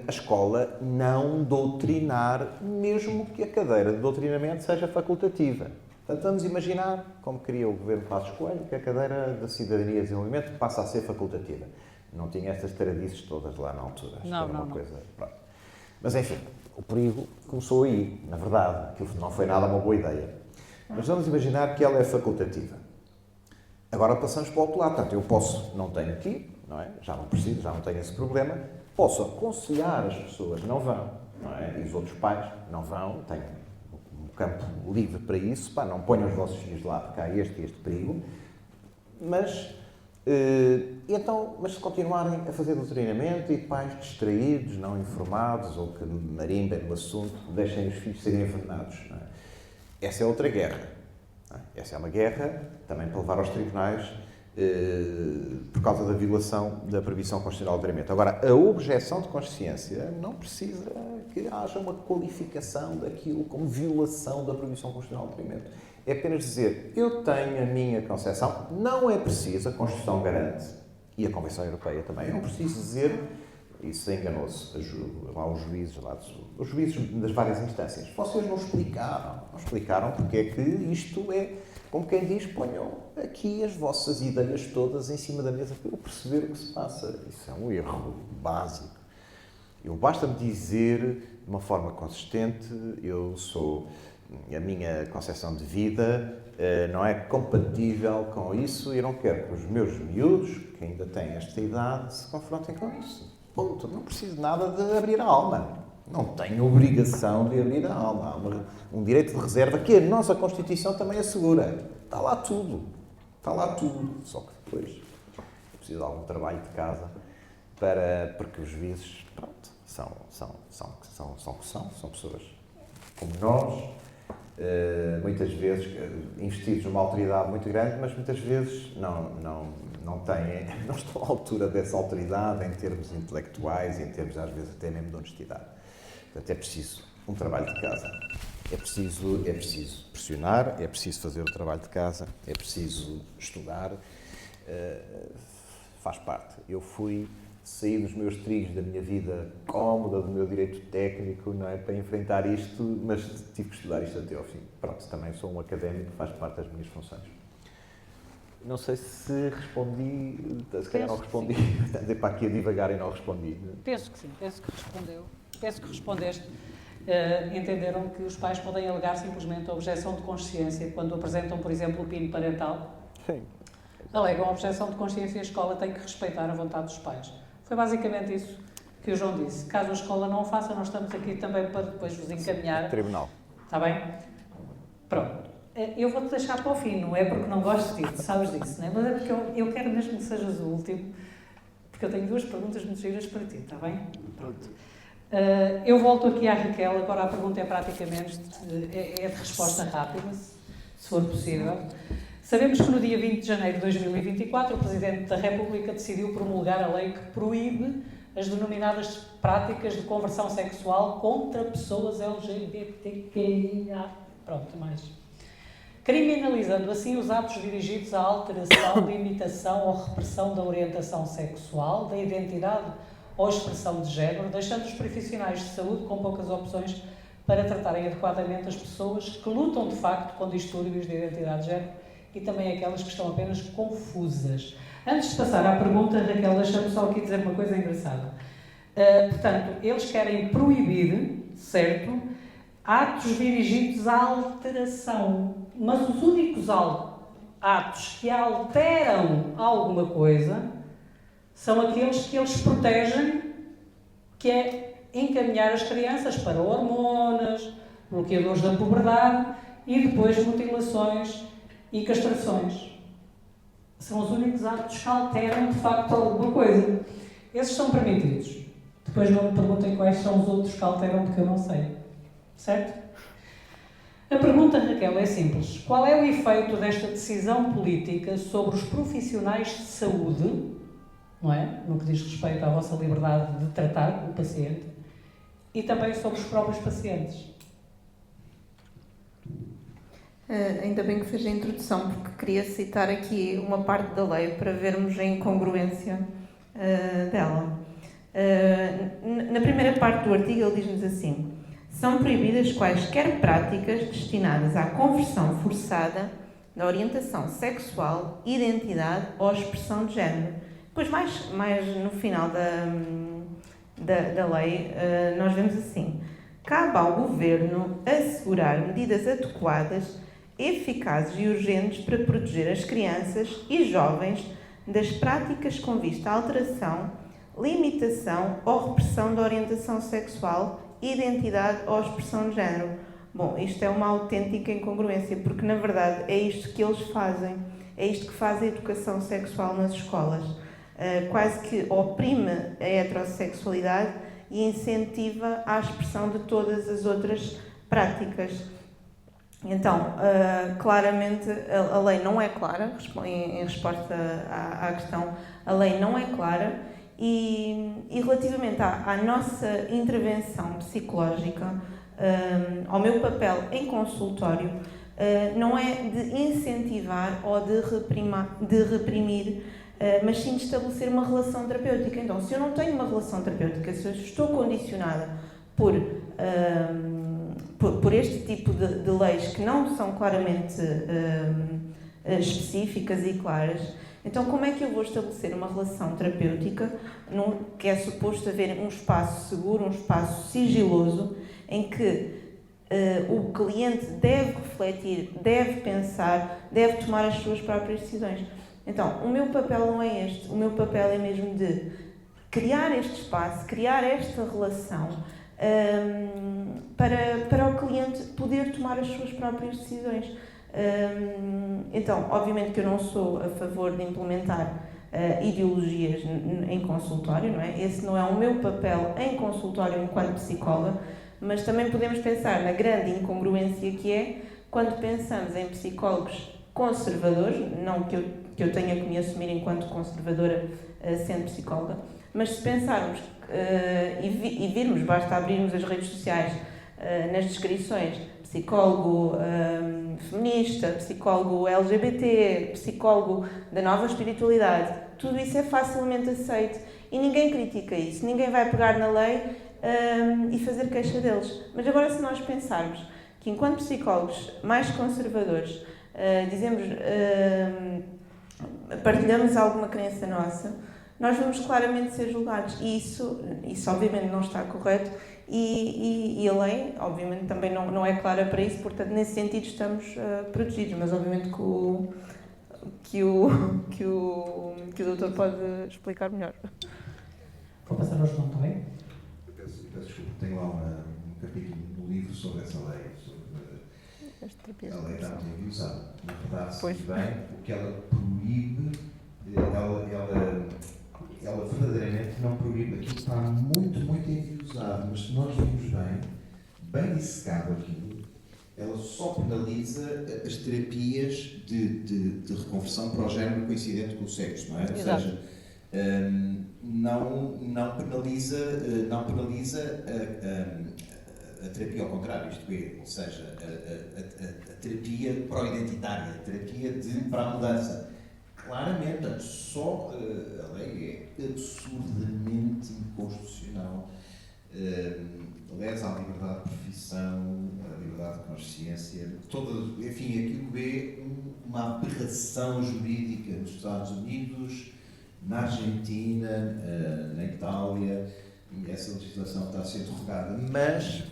a escola não doutrinar, mesmo que a cadeira de doutrinamento seja facultativa. Portanto, vamos imaginar, como queria o governo Passos Coelho, que a cadeira da cidadania e desenvolvimento passa a ser facultativa. Não tinha essas taradices todas lá na altura. Não. Coisa... Mas, enfim, o perigo começou aí, na verdade. Aquilo não foi nada uma boa ideia. Mas vamos imaginar que ela é facultativa. Agora passamos para o outro lado. Portanto, eu posso, não tenho aqui, não é? Já não preciso, já não tenho esse problema. Posso aconselhar as pessoas, não vão, não é? E os outros pais, não vão, tenho um campo livre para isso. Pá, não ponham os vossos filhos lá, porque há este perigo. Mas... mas se continuarem a fazer doutrинamento e pais distraídos, não informados ou que marimbem no assunto, deixem os filhos serem envenenados. Não é? Essa é outra guerra. Não é? Essa é uma guerra também para levar aos tribunais por causa da violação da proibição constitucional de doutrинamento. Agora, a objeção de consciência não precisa que haja uma qualificação daquilo como violação da proibição constitucional de doutrинamento. É apenas dizer, eu tenho a minha concepção, não é preciso, a Constituição garante, e a Convenção Europeia também, não preciso dizer, isso enganou-se, lá os juízes das várias instâncias, vocês não explicaram porque é que isto é, como quem diz, ponham aqui as vossas ideias todas em cima da mesa para eu perceber o que se passa. Isso é um erro básico. Basta-me dizer, de uma forma consistente, a minha concepção de vida não é compatível com isso e eu não quero que os meus miúdos, que ainda têm esta idade, se confrontem com isso. Ponto. Não preciso nada de abrir a alma. Não tenho obrigação de abrir a alma. Há um direito de reserva que a nossa Constituição também assegura. Está lá tudo. Só que depois é preciso de algum trabalho de casa porque os juízes, pronto, são pessoas como nós, muitas vezes investidos numa autoridade muito grande, mas muitas vezes não estão à altura dessa autoridade em termos intelectuais e em termos, às vezes, até mesmo de honestidade. Portanto, é preciso um trabalho de casa. É preciso pressionar, é preciso fazer o trabalho de casa, é preciso estudar. Faz parte. Eu saí dos meus trilhos da minha vida cómoda, do meu direito técnico, não é, para enfrentar isto, mas tive que estudar isto até ao fim. Pronto, também sou um académico, faz parte das minhas funções. Não sei se respondi, se calhar não respondi, andei para aqui a divagar e não respondi. Penso que sim, penso que respondeste. Entenderam que os pais podem alegar simplesmente a objeção de consciência quando apresentam, por exemplo, o PIN parental? Sim. Alegam a objeção de consciência e a escola tem que respeitar a vontade dos pais. Foi basicamente isso que o João disse. Caso a escola não o faça, nós estamos aqui também para depois vos encaminhar. Tribunal. Está bem? Pronto. Eu vou-te deixar para o fim, não é porque não gosto disso, sabes disso, não é? Mas é porque eu quero mesmo que sejas o último, porque eu tenho duas perguntas muito giras para ti, está bem? Pronto. Eu volto aqui à Raquel, agora a pergunta é praticamente de resposta rápida, se for possível. Sabemos que no dia 20 de janeiro de 2024 o Presidente da República decidiu promulgar a lei que proíbe as denominadas práticas de conversão sexual contra pessoas LGBTQIA. Pronto, mais. Criminalizando assim os atos dirigidos à alteração, limitação ou repressão da orientação sexual, da identidade ou expressão de género, deixando os profissionais de saúde com poucas opções para tratarem adequadamente as pessoas que lutam de facto com distúrbios de identidade de género e também aquelas que estão apenas confusas. Antes de passar à pergunta, Raquel, deixa-me só aqui dizer uma coisa engraçada. Portanto, eles querem proibir, certo, atos dirigidos à alteração, mas os únicos atos que alteram alguma coisa são aqueles que eles protegem, que é encaminhar as crianças para hormonas, bloqueadores da puberdade e depois mutilações e castrações. São os únicos atos que alteram, de facto, alguma coisa. Esses são permitidos. Depois não me perguntem quais são os outros que alteram, porque eu não sei. Certo? A pergunta, Raquel, é simples. Qual é o efeito desta decisão política sobre os profissionais de saúde, não é? No que diz respeito à vossa liberdade de tratar o paciente, e também sobre os próprios pacientes. Ainda bem que fez a introdução, porque queria citar aqui uma parte da lei para vermos a incongruência dela. Na primeira parte do artigo ele diz-nos assim: são proibidas quaisquer práticas destinadas à conversão forçada da orientação sexual, identidade ou expressão de género. Depois, mais no final da lei, nós vemos assim: cabe ao Governo assegurar medidas adequadas, eficazes e urgentes para proteger as crianças e jovens das práticas com vista à alteração, limitação ou repressão da orientação sexual, identidade ou expressão de género. Bom, isto é uma autêntica incongruência, porque na verdade é isto que eles fazem, é isto que faz a educação sexual nas escolas. Quase que oprime a heterossexualidade e incentiva a expressão de todas as outras práticas. Então, claramente, a lei não é clara, em resposta à questão, a lei não é clara e relativamente à nossa intervenção psicológica, ao meu papel em consultório, não é de incentivar ou de reprimir, mas sim de estabelecer uma relação terapêutica. Então, se eu não tenho uma relação terapêutica, se eu estou condicionada por este tipo de leis que não são claramente específicas e claras, então como é que eu vou estabelecer uma relação terapêutica que é suposto haver um espaço seguro, um espaço sigiloso, em que o cliente deve refletir, deve pensar, deve tomar as suas próprias decisões? Então, o meu papel não é este, o meu papel é mesmo de criar este espaço, criar esta relação para o cliente poder tomar as suas próprias decisões. Então, obviamente que eu não sou a favor de implementar ideologias em consultório, não é? Esse não é o meu papel em consultório enquanto psicóloga, mas também podemos pensar na grande incongruência que é quando pensamos em psicólogos conservadores, não que eu tenha que me assumir enquanto conservadora sendo psicóloga, mas se pensarmos e virmos, basta abrirmos as redes sociais nas descrições, psicólogo feminista, psicólogo LGBT, psicólogo da nova espiritualidade, tudo isso é facilmente aceito e ninguém critica isso, ninguém vai pegar na lei e fazer queixa deles. Mas agora, se nós pensarmos que enquanto psicólogos mais conservadores partilhamos alguma crença nossa, nós vamos claramente ser julgados e isso obviamente não está correto e a lei obviamente também não é clara para isso, portanto nesse sentido estamos protegidos, mas obviamente que o doutor pode explicar melhor. Vou passar ao João também. Eu peço desculpa, tenho lá um capítulo no livro sobre essa lei, a lei está muito enviosada. Na verdade, se bem, o que ela proíbe, ela verdadeiramente não proíbe, aquilo está muito, muito enviosado, mas se nós vimos bem dissecado aquilo, ela só penaliza as terapias de reconversão para o género coincidente com o sexo, não é? Exato. Ou seja, não penaliza a terapia ao contrário, isto é, ou seja, a terapia pró-identitária, a terapia para a mudança. Claramente, só a lei é absurdamente inconstitucional. Lesa à liberdade de profissão, à liberdade de consciência, enfim, aquilo é uma aberração jurídica nos Estados Unidos, na Argentina, na Itália, e essa legislação está a ser derrogada. Mas,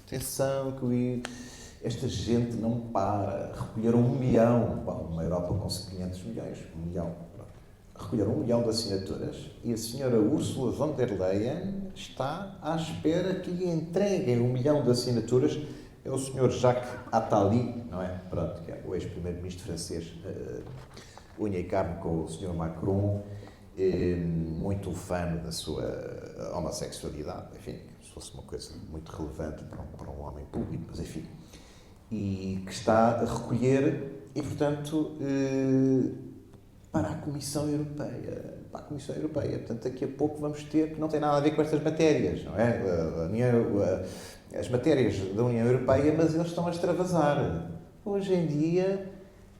atenção, que esta gente não para. Recolheram 1 milhão, uma Europa com 500 milhões, 1 milhão. Recolheram 1 milhão de assinaturas e a senhora Ursula von der Leyen está à espera que lhe entreguem 1 milhão de assinaturas. É o senhor Jacques Attali, não é? Pronto, que é o ex-primeiro-ministro francês, unha e carne com o senhor Macron, muito fã da sua homossexualidade, enfim, se fosse uma coisa muito relevante para um homem público, mas enfim, e que está a recolher, e portanto, para a Comissão Europeia, para a Comissão Europeia. Portanto, daqui a pouco vamos ter, que não tem nada a ver com estas matérias, não é? As matérias da União Europeia, mas eles estão a extravasar. Hoje em dia,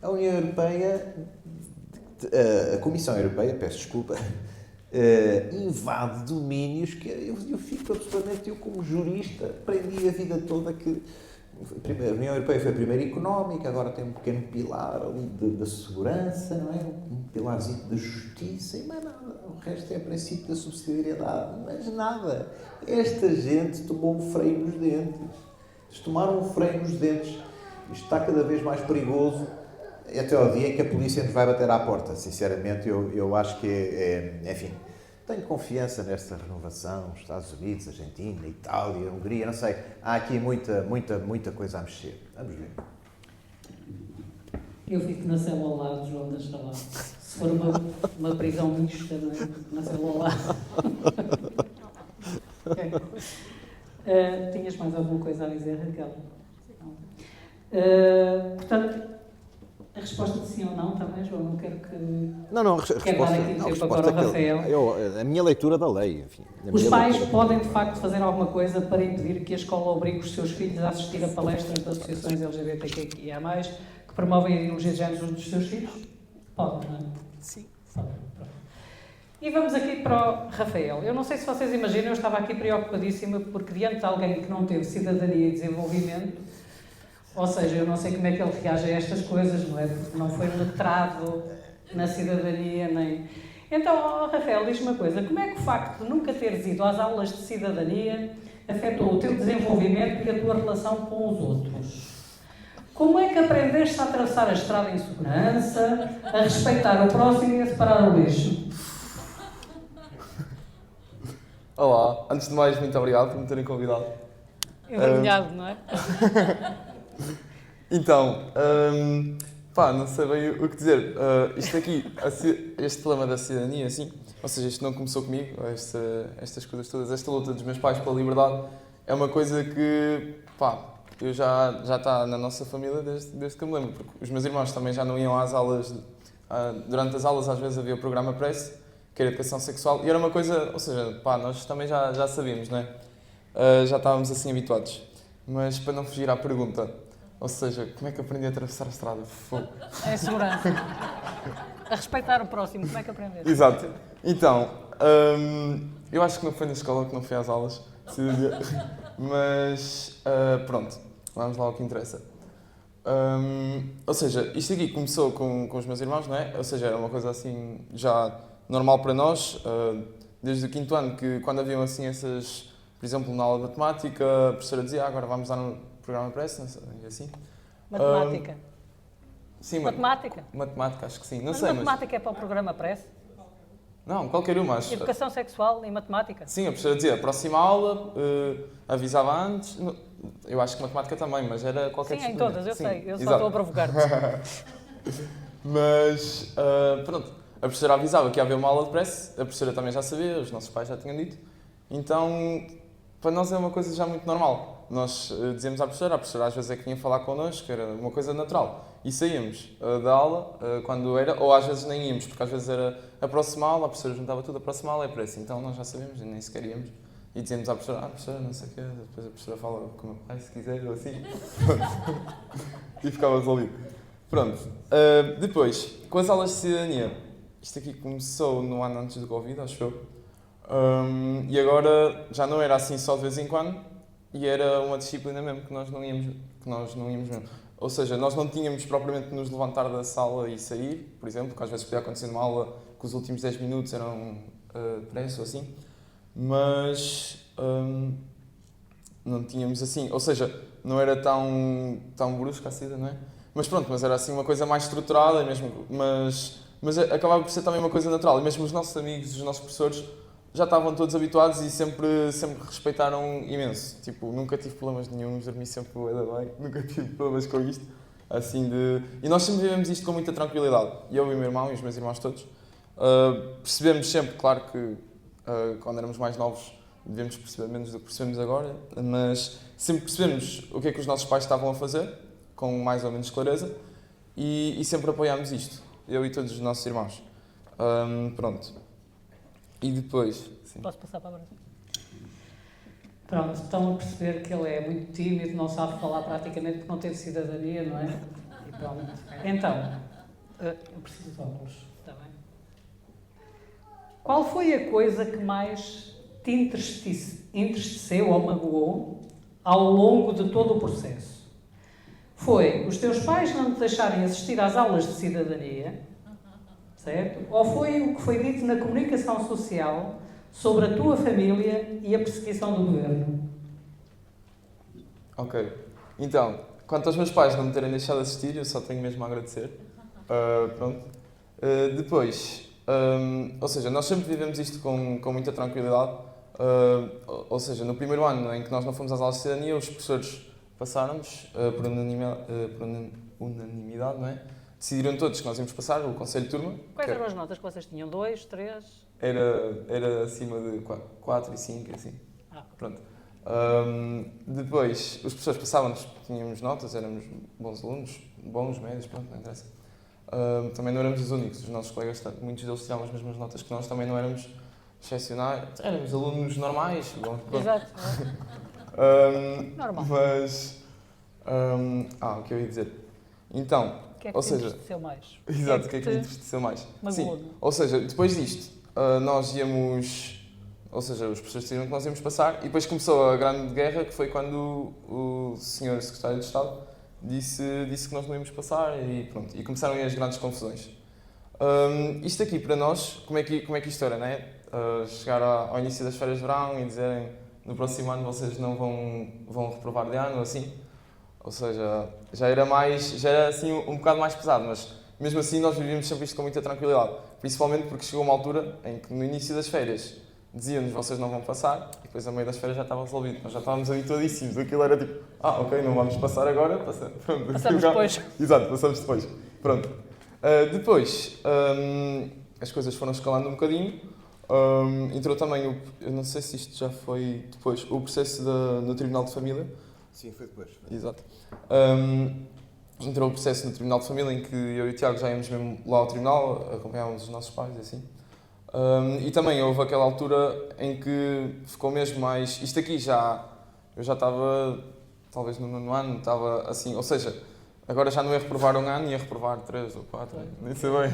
a União Europeia, a Comissão Europeia, peço desculpa, invade domínios que eu fico absolutamente, eu como jurista, aprendi a vida toda que a União Europeia foi a primeira económica, agora tem um pequeno pilar ali da segurança, não é? Um pilarzinho da justiça e mais nada. O resto é o princípio da subsidiariedade, mas nada. Esta gente tomou um freio nos dentes. Eles tomaram um freio nos dentes. Isto está cada vez mais perigoso até ao dia em que a polícia nos vai bater à porta. Sinceramente, eu acho que enfim, tenho confiança nesta renovação, Estados Unidos, Argentina, Itália, Hungria, não sei. Há aqui muita coisa a mexer. Vamos ver. Eu fico na cela ao lado, João, deixa lá. Se for uma prisão mista, não é? Na cela ao lado. Okay. Tinhas mais alguma coisa a dizer, Raquel? Não. Portanto, a resposta de sim ou não também, João, não quero que... Não, a resposta Rafael. A minha leitura da lei, enfim. Os pais podem, de facto, fazer alguma coisa para impedir que a escola obrigue os seus filhos a assistir a palestras de associações LGBTQIA+, que promovem a ideologia de género dos seus filhos? Podem, não é? Sim. Podem. E vamos aqui para o Rafael. Eu não sei se vocês imaginam, eu estava aqui preocupadíssima porque diante de alguém que não teve cidadania e desenvolvimento, ou seja, eu não sei como é que ele reage a estas coisas, não é? Porque não foi letrado na cidadania, nem... Então, Rafael, diz-me uma coisa. Como é que o facto de nunca teres ido às aulas de cidadania afetou o teu desenvolvimento e a tua relação com os outros? Como é que aprendeste a atravessar a estrada em segurança, a respeitar o próximo e a separar o lixo? Olá, antes de mais, muito obrigado por me terem convidado. Envergonhado, não é? Então, não sei bem o que dizer. Isto aqui, este problema da cidadania, assim, ou seja, isto não começou comigo, estas coisas todas, esta luta dos meus pais pela liberdade, é uma coisa que, eu já está na nossa família desde que eu me lembro, porque os meus irmãos também já não iam às aulas, durante as aulas às vezes havia o programa Press, que era educação sexual, e era uma coisa, ou seja, nós também já sabíamos, não é? Já estávamos assim habituados. Mas para não fugir à pergunta, ou seja, como é que aprendi a atravessar a estrada? Fogo. É segurança. A respeitar o próximo, como é que aprendeste? Exato. Então, eu acho que não foi na escola, que não fui às aulas, mas pronto, vamos lá ao que interessa. Ou seja, isto aqui começou com os meus irmãos, não é? Ou seja, era uma coisa assim já normal para nós, desde o 5º ano, que quando haviam assim essas... Por exemplo, na aula de matemática, a professora dizia agora vamos dar no programa Press, e assim. Matemática? Sim, matemática? Matemática, acho que sim. Não mas sei, matemática é para o programa Press? Não, qualquer uma. Acho. Educação sexual e matemática? Sim, a professora dizia, próxima aula, avisava antes. Eu acho que matemática também, mas era qualquer Sim, em todas, eu sim, sei. Eu só exato. estou a provocar-te. Mas, pronto, a professora avisava que ia haver uma aula de Press, a professora também já sabia, os nossos pais já tinham dito. Então, para nós é uma coisa já muito normal. Nós dizíamos à professora às vezes é que vinha falar connosco, era uma coisa natural. E saíamos da aula, quando era, ou às vezes nem íamos, porque às vezes era a próxima aula, a professora juntava tudo, a próxima aula é Press. Então nós já sabíamos, nem sequer íamos. E dizíamos à professora, professora, não sei o quê, depois a professora fala com o meu pai, se quiser, ou assim. E ficava resolvido. Pronto. Depois, com as aulas de cidadania, isto aqui começou no ano antes do Covid, acho eu. E agora já não era assim só de vez em quando, e era uma disciplina mesmo que nós não íamos mesmo. Ou seja, nós não tínhamos propriamente de nos levantar da sala e sair, por exemplo, que às vezes podia acontecer numa aula que os últimos 10 minutos eram Press ou assim, mas não tínhamos assim, ou seja, não era tão brusca a saída, não é? Mas pronto, mas era assim uma coisa mais estruturada, mesmo, mas acabava por ser também uma coisa natural, e mesmo os nossos amigos, os nossos professores, já estavam todos habituados e sempre respeitaram imenso. Tipo, nunca tive problemas nenhum, dormi sempre bem, nunca tive problemas com isto. Assim de... E nós sempre vivemos isto com muita tranquilidade. Eu e o meu irmão e os meus irmãos todos. Percebemos sempre, claro que quando éramos mais novos devemos perceber menos do que percebemos agora, mas sempre percebemos o que é que os nossos pais estavam a fazer, com mais ou menos clareza, e sempre apoiámos isto, eu e todos os nossos irmãos. Pronto. E depois, sim. Posso passar para a próxima? Pronto, estão a perceber que ele é muito tímido, não sabe falar praticamente porque não teve cidadania, não é? E pronto. Então, eu preciso de óculos, está bem? Qual foi a coisa que mais te entristeceu ou magoou ao longo de todo o processo? Foi os teus pais não te deixarem assistir às aulas de cidadania, certo? Ou foi o que foi dito na comunicação social sobre a tua família e a perseguição do governo? Ok. Então, quanto aos meus pais não me terem deixado assistir, eu só tenho mesmo a agradecer. Pronto. Depois, ou seja, nós sempre vivemos isto com muita tranquilidade. Ou seja, no primeiro ano em que nós não fomos às aulas de cidadania, os professores passaram-nos por unanimidade, não é? Decidiram todos que nós íamos passar, o conselho de turma. Quais eram as notas que vocês tinham? 2, 3? Era acima de 4 e 5, assim. Pronto. Depois, os professores passavam-nos, tínhamos notas, éramos bons alunos, bons, médios, pronto, não interessa. Também não éramos os únicos, os nossos colegas, muitos deles tiravam as mesmas notas que nós, também não éramos excepcionais, éramos alunos normais. Bom, Exato. Normal. Mas, o que eu ia dizer? Então, O que é que ou te seja, entristeceu mais? exato, o que é que me entristeceu mais? Magoou? Sim, ou seja, depois disto, nós íamos, ou seja, os professores decidiram que nós íamos passar e depois começou a grande guerra, que foi quando o senhor secretário de Estado disse que nós não íamos passar e pronto, e começaram aí as grandes confusões. Isto aqui, para nós, como é que isto era, não é? Chegar ao início das férias de verão e dizerem no próximo ano vocês não vão reprovar de ano, assim. Ou seja, já era assim um bocado mais pesado, mas mesmo assim nós vivíamos sempre isto com muita tranquilidade. Principalmente porque chegou uma altura em que no início das férias diziam-nos vocês não vão passar e depois a meio das férias já estava resolvido. Nós já estávamos habituadíssimos. Aquilo era tipo, ok, não vamos passar agora. Pronto, passamos depois. Exato, passamos depois. Pronto. Depois, as coisas foram escalando um bocadinho. Entrou também, eu não sei se isto já foi depois, o processo no Tribunal de Família. Sim, foi depois. Exato. Entrou o processo no Tribunal de Família em que eu e o Tiago já íamos mesmo lá ao Tribunal, acompanhávamos os nossos pais e assim. E também houve aquela altura em que ficou mesmo mais... Isto aqui eu já estava, talvez no 9º ano, estava assim, ou seja, agora já não ia reprovar um ano, ia reprovar 3 ou 4, nem sei bem.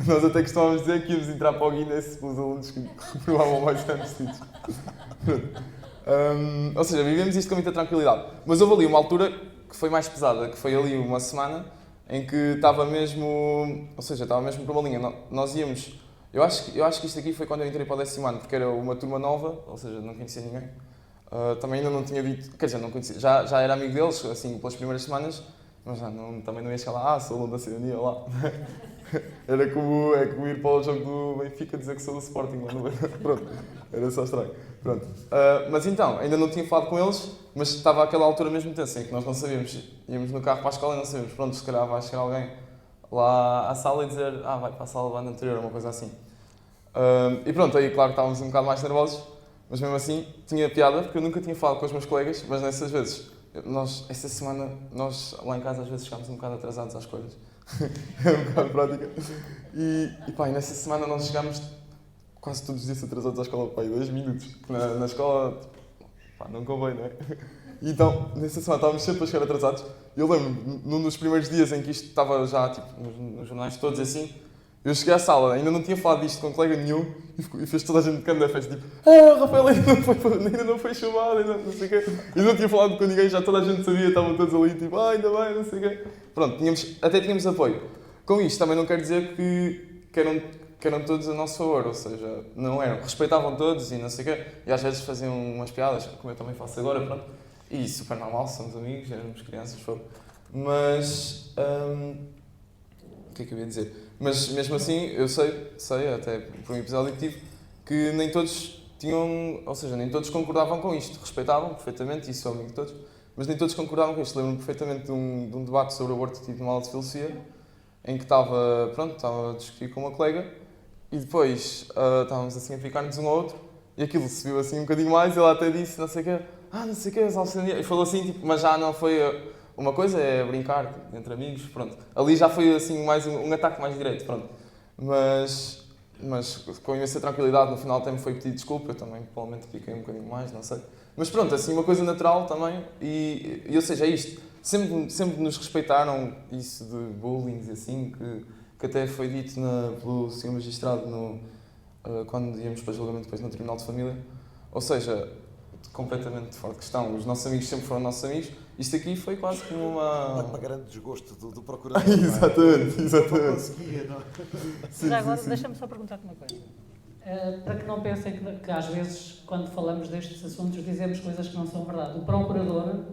Nós até costumávamos dizer que íamos entrar para o Guinness pelos alunos que reprovavam mais anos seguidos. Ou seja, vivemos isto com muita tranquilidade. Mas houve ali uma altura que foi mais pesada, que foi ali uma semana em que estava mesmo... Ou seja, estava mesmo por uma linha. Nós íamos... Eu acho que isto aqui foi quando eu entrei para o 10º ano, porque era uma turma nova, ou seja, não conhecia ninguém. Também ainda não tinha dito... Quer dizer, não conhecia... Já era amigo deles, assim, pelas primeiras semanas, mas também não ia chegar lá, sou aluno da cidadania, lá. Era como ir para o jogo do Benfica dizer que sou do Sporting, lá no... Pronto, era só estranho. Pronto. Mas então, ainda não tinha falado com eles, mas estava àquela altura mesmo tensa, em que nós não sabíamos, íamos no carro para a escola e não sabíamos, pronto, se calhar vai chegar alguém lá à sala e dizer, vai para a sala do ano anterior, uma coisa assim. E pronto, aí claro que estávamos um bocado mais nervosos, mas mesmo assim tinha piada, porque eu nunca tinha falado com os meus colegas, mas nessas vezes, essa semana, nós lá em casa às vezes chegámos um bocado atrasados às coisas. É um bocado prática. E nessa semana nós chegámos quase todos os dias atrasados à escola, 2 minutos. Na escola, não convém, não é? E então, nessa semana estávamos sempre a chegar atrasados. Eu lembro-me, num dos primeiros dias em que isto estava já, tipo, nos jornais todos assim, eu cheguei à sala, ainda não tinha falado disto com colega nenhum, e fez toda a gente de canto da festa, tipo, o Rafael ainda não foi chamado, não sei o quê. E não tinha falado com ninguém, já toda a gente sabia, estavam todos ali, tipo, ainda bem, não sei o quê. Pronto, até tínhamos apoio. Com isto também não quer dizer que eram todos a nosso favor, ou seja, não eram, respeitavam todos e não sei o quê, e às vezes faziam umas piadas, como eu também faço agora, pronto. E super normal, somos amigos, éramos crianças, foram. Mas, o que é que eu ia dizer? Mas mesmo assim, eu sei, até por um episódio que tive, que nem todos tinham, ou seja, nem todos concordavam com isto, respeitavam perfeitamente, e sou amigo de todos, mas nem todos concordavam com isto. Lembro-me perfeitamente de um debate sobre o aborto que tive numa aula de filosofia, em que estava a discutir com uma colega, e depois estávamos assim a picar-nos um ao outro, e aquilo se viu assim um bocadinho mais, e ela até disse, não sei o quê, as aulas de cidadania, e falou assim, tipo, mas já não foi... Uma coisa é brincar entre amigos, pronto. Ali já foi assim mais um ataque mais direito, pronto. Mas mas com imensa tranquilidade, no final até me foi pedir desculpa, eu também provavelmente piquei um bocadinho mais, não sei. Mas pronto, assim, uma coisa natural também, e ou seja, é isto. Sempre nos respeitaram isso de bullying e assim, que até foi dito pelo Sr. Magistrado quando íamos para julgamento depois no Tribunal de Família. Ou seja, completamente fora de questão. Os nossos amigos sempre foram nossos amigos. Isto aqui foi quase como uma grande desgosto do procurador. Exatamente. Não conseguia, não. Já agora, deixa-me só perguntar-te uma coisa. Para que não pensem que às vezes, quando falamos destes assuntos, dizemos coisas que não são verdade. O procurador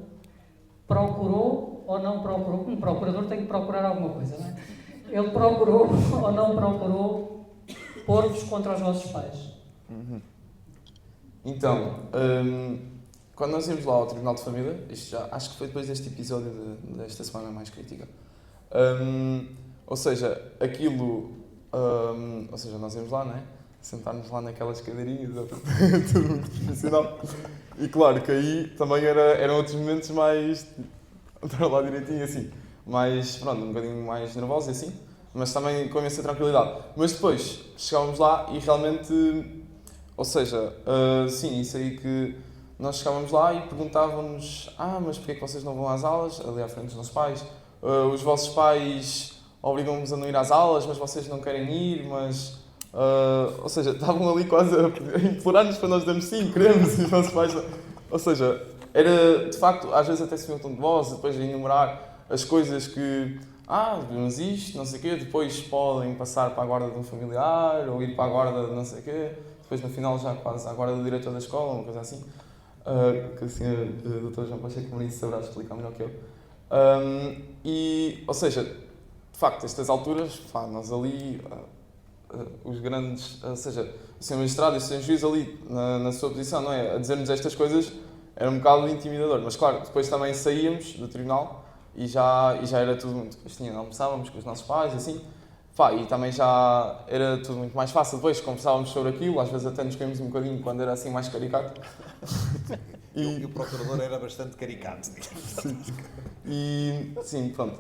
procurou ou não procurou? Um procurador tem que procurar alguma coisa, não é? Ele procurou ou não procurou pôr-vos contra os vossos pais? Então, quando nós íamos lá ao Tribunal de Família, isto já acho que foi depois deste episódio desta semana mais crítica, ou seja, aquilo, ou seja, nós íamos lá, não é? Sentar-nos lá naquelas cadeirinhas, tudo muito profissional. E claro que aí também eram outros momentos mais, estar lá direitinho assim, mais, pronto, um bocadinho mais nervosos e assim, mas também com imensa tranquilidade. Mas depois chegávamos lá e realmente, ou seja, sim, isso aí que nós chegávamos lá e perguntávamos, mas porquê é que vocês não vão às aulas, ali à frente dos nossos pais? Os vossos pais obrigam-vos a não ir às aulas, mas vocês não querem ir, mas... ou seja, estavam ali quase a implorar-nos para nós dizermos sim, queremos, e os nossos pais... Ou seja, era, de facto, às vezes até se viu um tom de voz, depois a enumerar as coisas que... mas isto, não sei o quê, depois podem passar para a guarda de um familiar, ou ir para a guarda de não sei o quê, depois no final já quase à guarda do diretor da escola, uma coisa assim, que o senhor Dr. João Pacheco Mourinho saberá explicar melhor que eu. Ou seja, de facto, estas alturas, nós ali... os grandes, ou seja, o Sr. Magistrado e o Sr. Juiz ali na sua posição, não é? A dizer-nos estas coisas era um bocado intimidador, mas claro, depois também saíamos do tribunal e já era tudo muito, depois almoçávamos com os nossos pais e assim, e também já era tudo muito mais fácil, depois conversávamos sobre aquilo, às vezes até nos caímos um bocadinho quando era assim mais caricato. E o procurador era bastante caricato. Sim, pronto.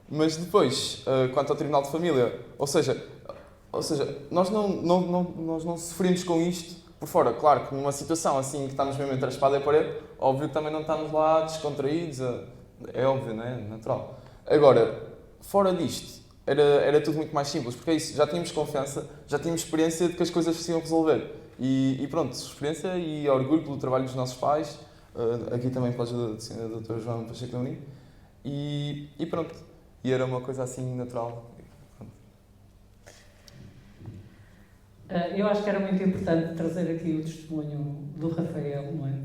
Mas depois, quanto ao Tribunal de Família, ou seja, nós não sofremos com isto por fora. Claro que numa situação assim que estamos mesmo entre a espada e a parede, óbvio que também não estamos lá descontraídos, é óbvio, não é? Natural. Agora, fora disto, era tudo muito mais simples, porque é isso, já tínhamos confiança, já tínhamos experiência de que as coisas se iam resolver. E pronto, experiência e orgulho pelo trabalho dos nossos pais, aqui também pela ajuda do Sr. Dr. João Pacheco Mourinho, e pronto. E era uma coisa assim natural. Eu acho que era muito importante trazer aqui o testemunho do Rafael, não é?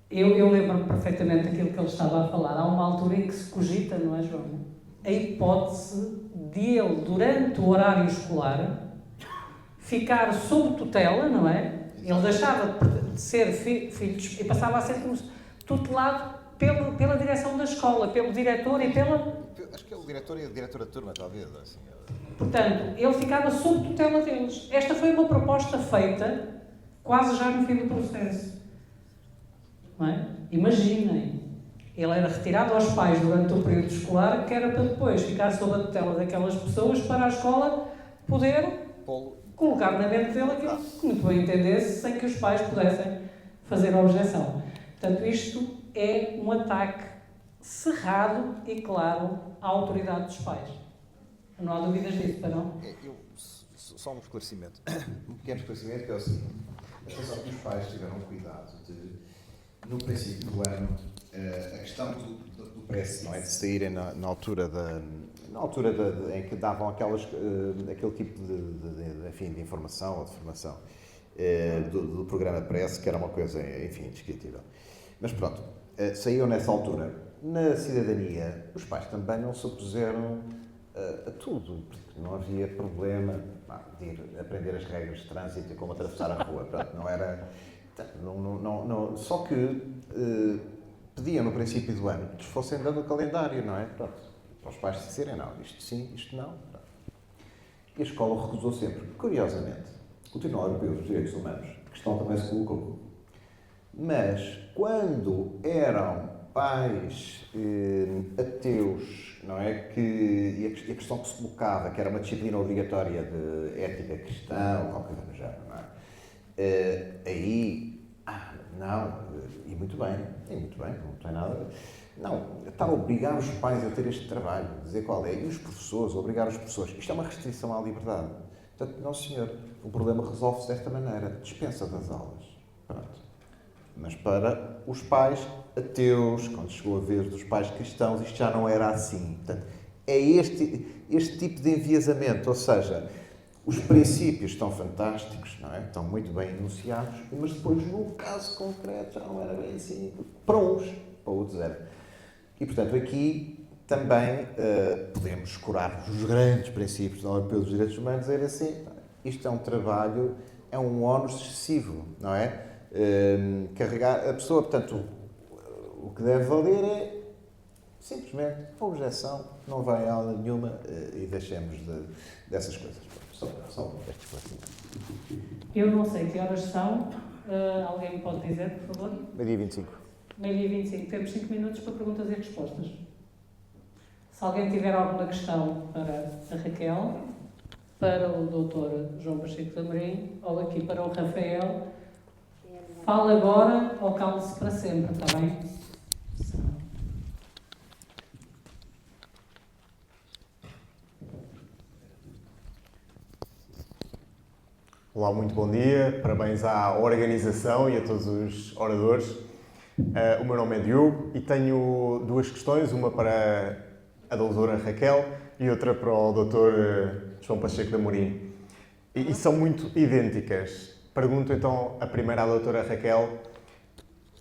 Eu lembro-me perfeitamente daquilo que ele estava a falar. Há uma altura em que se cogita, não é, João? A hipótese de ele, durante o horário escolar, ficar sob tutela, não é? Ele deixava de ser filho e passava a ser tutelado pela direção da escola, pelo diretor e pela... Acho que é o diretor e a diretora de turma, talvez. Assim. Portanto, ele ficava sob tutela deles. Esta foi uma proposta feita quase já no fim do processo. Não é? Imaginem, ele era retirado aos pais durante o período escolar, que era para depois ficar sob a tutela daquelas pessoas para a escola poder colocar na mente dele aquilo que muito bem entendesse, sem que os pais pudessem fazer objeção. Portanto, isto é um ataque cerrado e claro à autoridade dos pais. Não há dúvidas disso, para não? Só um esclarecimento. Um pequeno esclarecimento que é o seguinte. Atenção que os pais tiveram cuidado de, no princípio do ano, a questão do preço, não é? De saírem na altura em que davam aquele tipo de informação ou de formação do programa Press, que era uma coisa, enfim, indescritível. Mas pronto, saíram nessa altura. Na cidadania, os pais também não se opuseram a tudo, porque não havia problema de ir aprender as regras de trânsito e como atravessar a rua. Pronto, não era... só que pediam no princípio do ano que lhes fossem dando o calendário, não é? Pronto, para os pais disserem não, isto sim, isto não. Pronto. E a escola recusou sempre. Curiosamente, o Tribunal Europeu dos Direitos Humanos, a questão também se colocou. Mas, quando eram pais ateus, não é? E a questão que se colocava, que era uma disciplina obrigatória de ética cristã, ou qualquer coisa do género, não é? Não, e muito bem, não tem nada. Não, está a obrigar os pais a ter este trabalho, dizer qual é, e os professores, obrigar os professores. Isto é uma restrição à liberdade. Portanto, não, senhor, o problema resolve-se desta maneira, dispensa das aulas. Pronto. Mas para os pais ateus, quando chegou a vez dos pais cristãos, isto já não era assim. Portanto, é este tipo de enviesamento, ou seja, os princípios estão fantásticos, não é? Estão muito bem enunciados, mas depois, no caso concreto, já não era bem assim. Para uns, para outros era. E, portanto, aqui também podemos escorar os grandes princípios da União Europeia dos Direitos Humanos, dizer assim, isto é um trabalho, é um ónus excessivo, não é? Carregar a pessoa, portanto, o que deve valer é simplesmente a objeção, não vai a aula nenhuma e deixemos dessas coisas. Só este esclarecimento. Eu não sei que horas são. Alguém me pode dizer, por favor? Meio-dia 25. Meio-dia 25. Temos 5 minutos para perguntas e respostas. Se alguém tiver alguma questão para a Raquel, para o Dr. João Pacheco de Amorim ou aqui para o Rafael, fale agora ou cale-se para sempre, está bem? Olá, muito bom dia, parabéns à organização e a todos os oradores. O meu nome é Diogo e tenho duas questões, uma para a doutora Raquel e outra para o Dr. João Pacheco de Amorim. E são muito idênticas. Pergunto então a primeira à doutora Raquel,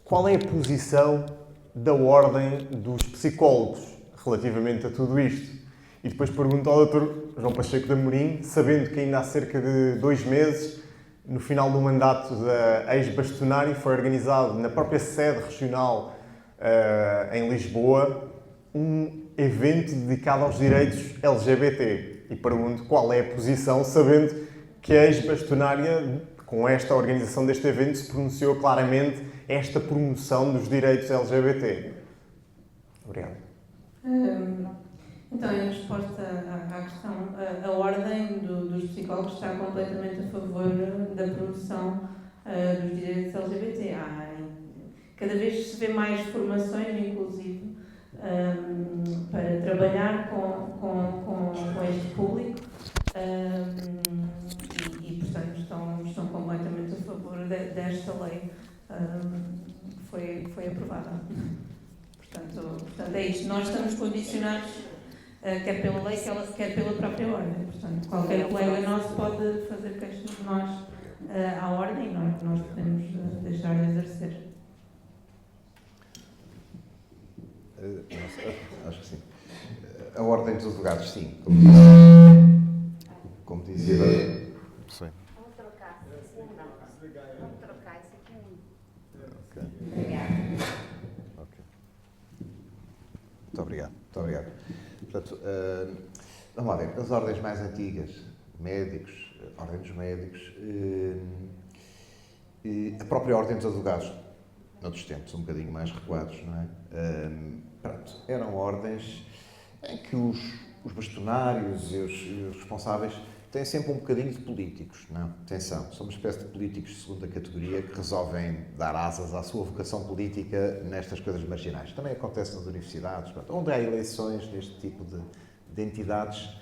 qual é a posição da Ordem dos Psicólogos relativamente a tudo isto? E depois pergunto ao Dr. João Pacheco de Amorim, sabendo que ainda há cerca de 2 meses, no final do mandato da ex-bastonária, foi organizado na própria sede regional em Lisboa um evento dedicado aos direitos LGBT. E pergunto qual é a posição, sabendo que a ex-bastonária, com esta organização deste evento, se pronunciou claramente esta promoção dos direitos LGBT. Obrigado. Então, em resposta à questão, a Ordem dos Psicólogos está completamente a favor da promoção dos direitos LGBT. Cada vez se vê mais formações, inclusive, para trabalhar com este público e portanto, estão completamente a favor desta lei que foi aprovada. Portanto, é isto. Nós estamos condicionados quer pela lei, quer pela própria ordem. Portanto, qualquer colega nosso pode fazer queixas de nós à ordem e nós podemos deixar de exercer. Acho que sim. A Ordem dos Advogados, sim. Como dizia. Sei. Vamos trocar. Vamos trocar isso aqui. Ok. Obrigada. Ok. Muito obrigado. Portanto, vamos lá ver, as ordens mais antigas, médicos, ordem dos médicos, a própria ordem dos advogados, noutros tempos um bocadinho mais recuados, não é? Pronto, eram ordens em que os bastonários e os responsáveis têm sempre um bocadinho de políticos, não? Atenção, são uma espécie de políticos de segunda categoria que resolvem dar asas à sua vocação política nestas coisas marginais. Também acontece nas universidades, portanto, onde há eleições neste tipo de entidades,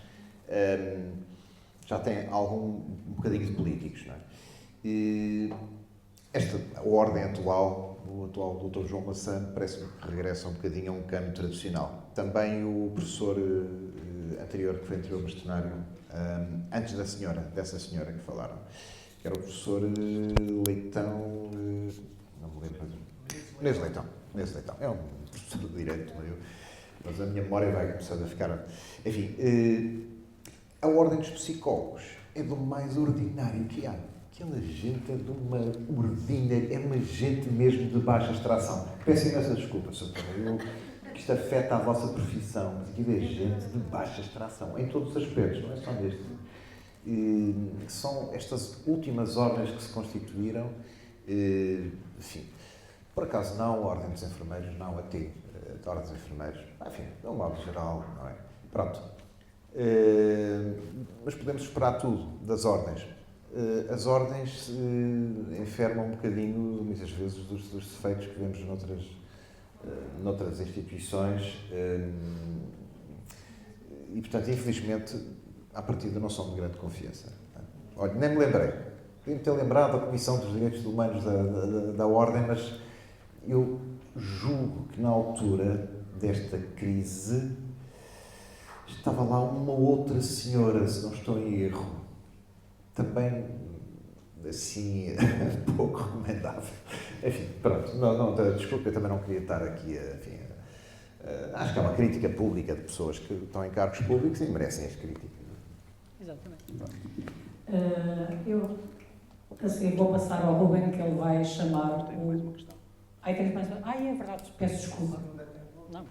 já tem um bocadinho de políticos, não é? E a ordem atual, o atual Dr. João Maçã, parece-me que regressa um bocadinho a um cano tradicional. Também o professor anterior, que foi anterior bastonário, antes dessa senhora que falaram, que era o professor Leitão, não me lembro, Inês Leitão, é um professor de Direito, mas a minha memória vai começando a ficar... Enfim, a Ordem dos Psicólogos é do mais ordinário que há. Aquela gente é de uma ordinha, é uma gente mesmo de baixa extração. Peço imensa desculpa, Sr. que isto afeta a vossa profissão, mas aquilo é gente de baixa extração, em todos os aspectos, não é só neste. São estas últimas ordens que se constituíram, enfim, Por acaso não, a Ordem dos Enfermeiros, não, a ti, a Ordem dos Enfermeiros, enfim, de um modo geral, não é? Pronto. Mas podemos esperar tudo das ordens. As ordens enfermam um bocadinho, muitas vezes, dos defeitos que vemos noutras instituições e, portanto, infelizmente, à partida não são de grande confiança. Olha, nem me lembrei. Podia-me ter lembrado da Comissão dos Direitos Humanos da Ordem, mas eu julgo que na altura desta crise estava lá uma outra senhora, se não estou em erro, também assim pouco recomendável. Enfim, pronto, desculpe, eu também não queria estar aqui, enfim, acho que é uma crítica pública de pessoas que estão em cargos públicos e merecem as críticas. Exatamente. Eu assim, vou passar ao Ruben, que ele vai chamar o... Ai, tens mais... Ai, é verdade, peço desculpa. Não.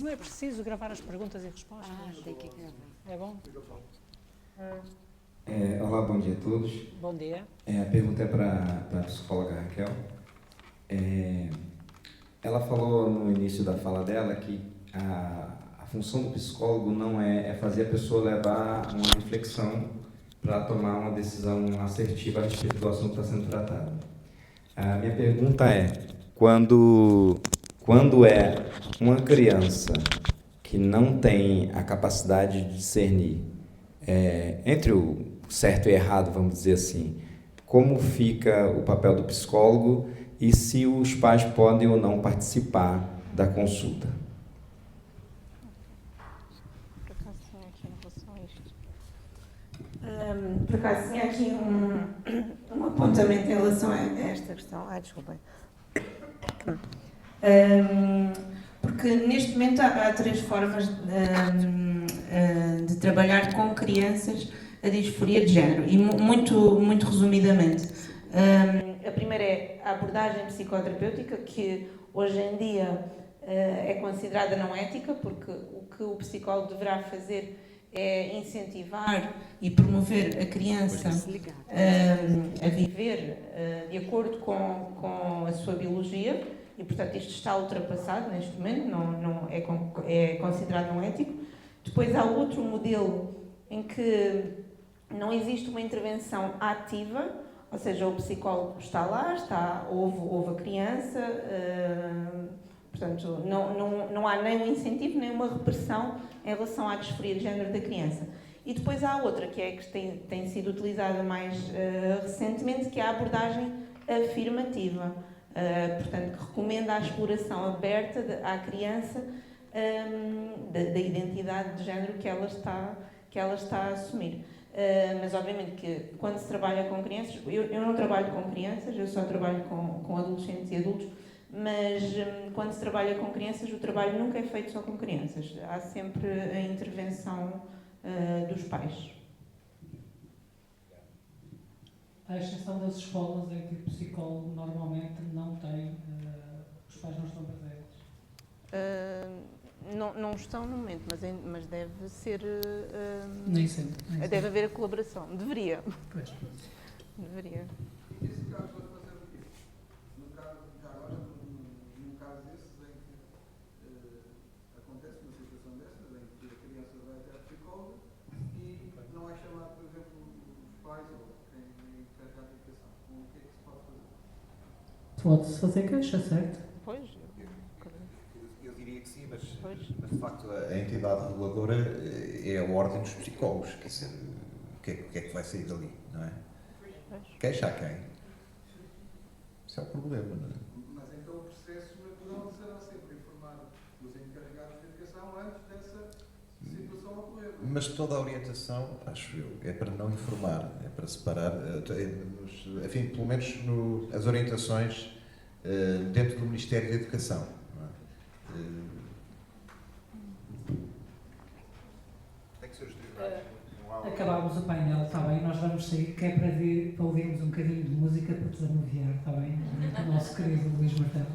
Não é preciso gravar as perguntas e respostas. Tem que gravar. É bom? Olá, bom dia a todos. Bom dia. A pergunta é para a psicóloga Raquel. Ela falou no início da fala dela que a função do psicólogo não é fazer a pessoa levar uma reflexão para tomar uma decisão assertiva a respeito do assunto que está sendo tratado. A minha pergunta é, quando é uma criança que não tem a capacidade de discernir entre o certo e errado, vamos dizer assim, como fica o papel do psicólogo e se os pais podem ou não participar da consulta? Por acaso tinha aqui um apontamento em relação a esta questão. Desculpem. Porque neste momento há três formas de trabalhar com crianças a disforia de género, e muito resumidamente. A primeira é a abordagem psicoterapêutica, que hoje em dia é considerada não ética, porque o que o psicólogo deverá fazer é incentivar e promover a criança a viver de acordo com a sua biologia, e portanto isto está ultrapassado neste momento, não é considerado não ético. Depois há outro modelo em que não existe uma intervenção ativa, ou seja, o psicólogo está lá, ouve a criança, portanto não há nem um incentivo nem uma repressão em relação à disforia de género da criança. E depois há outra que tem sido utilizada mais recentemente, que é a abordagem afirmativa, portanto que recomenda a exploração aberta à criança da identidade de género que ela está a assumir. Mas obviamente que quando se trabalha com crianças, eu não trabalho com crianças, eu só trabalho com adolescentes e adultos, mas quando se trabalha com crianças, o trabalho nunca é feito só com crianças, há sempre a intervenção dos pais. À exceção das escolas em que o psicólogo normalmente não tem, os pais não estão presentes. Não estão no momento, mas deve ser... Nem sempre. Deve haver a colaboração. Deveria. Pois. Deveria. Esse caso vai fazer o quê? No caso, já agora, num caso desses em que acontece uma situação dessas, em que a criança vai até a psicóloga e não é chamado, por exemplo, os pais ou quem encarrega a educação. O que é que se pode fazer? Pode-se fazer queixa, certo? Pois. Eu diria que sim, mas de facto a entidade reguladora é a ordem dos psicólogos, quer dizer, o que é que vai sair dali, não é? Queixa a quem? Isso é o problema, não é? Mas então o processo natural será sempre informar os encarregados de educação antes dessa situação ocorrer. Mas toda a orientação, acho eu, é para não informar, é para separar, enfim, pelo menos as orientações dentro do Ministério da Educação. Não é? Tem que ser os tribunais. Acabámos o painel, está bem? Nós vamos sair, que é para ouvirmos um bocadinho de música para desanuviar, está bem? O nosso querido Luís Martelo.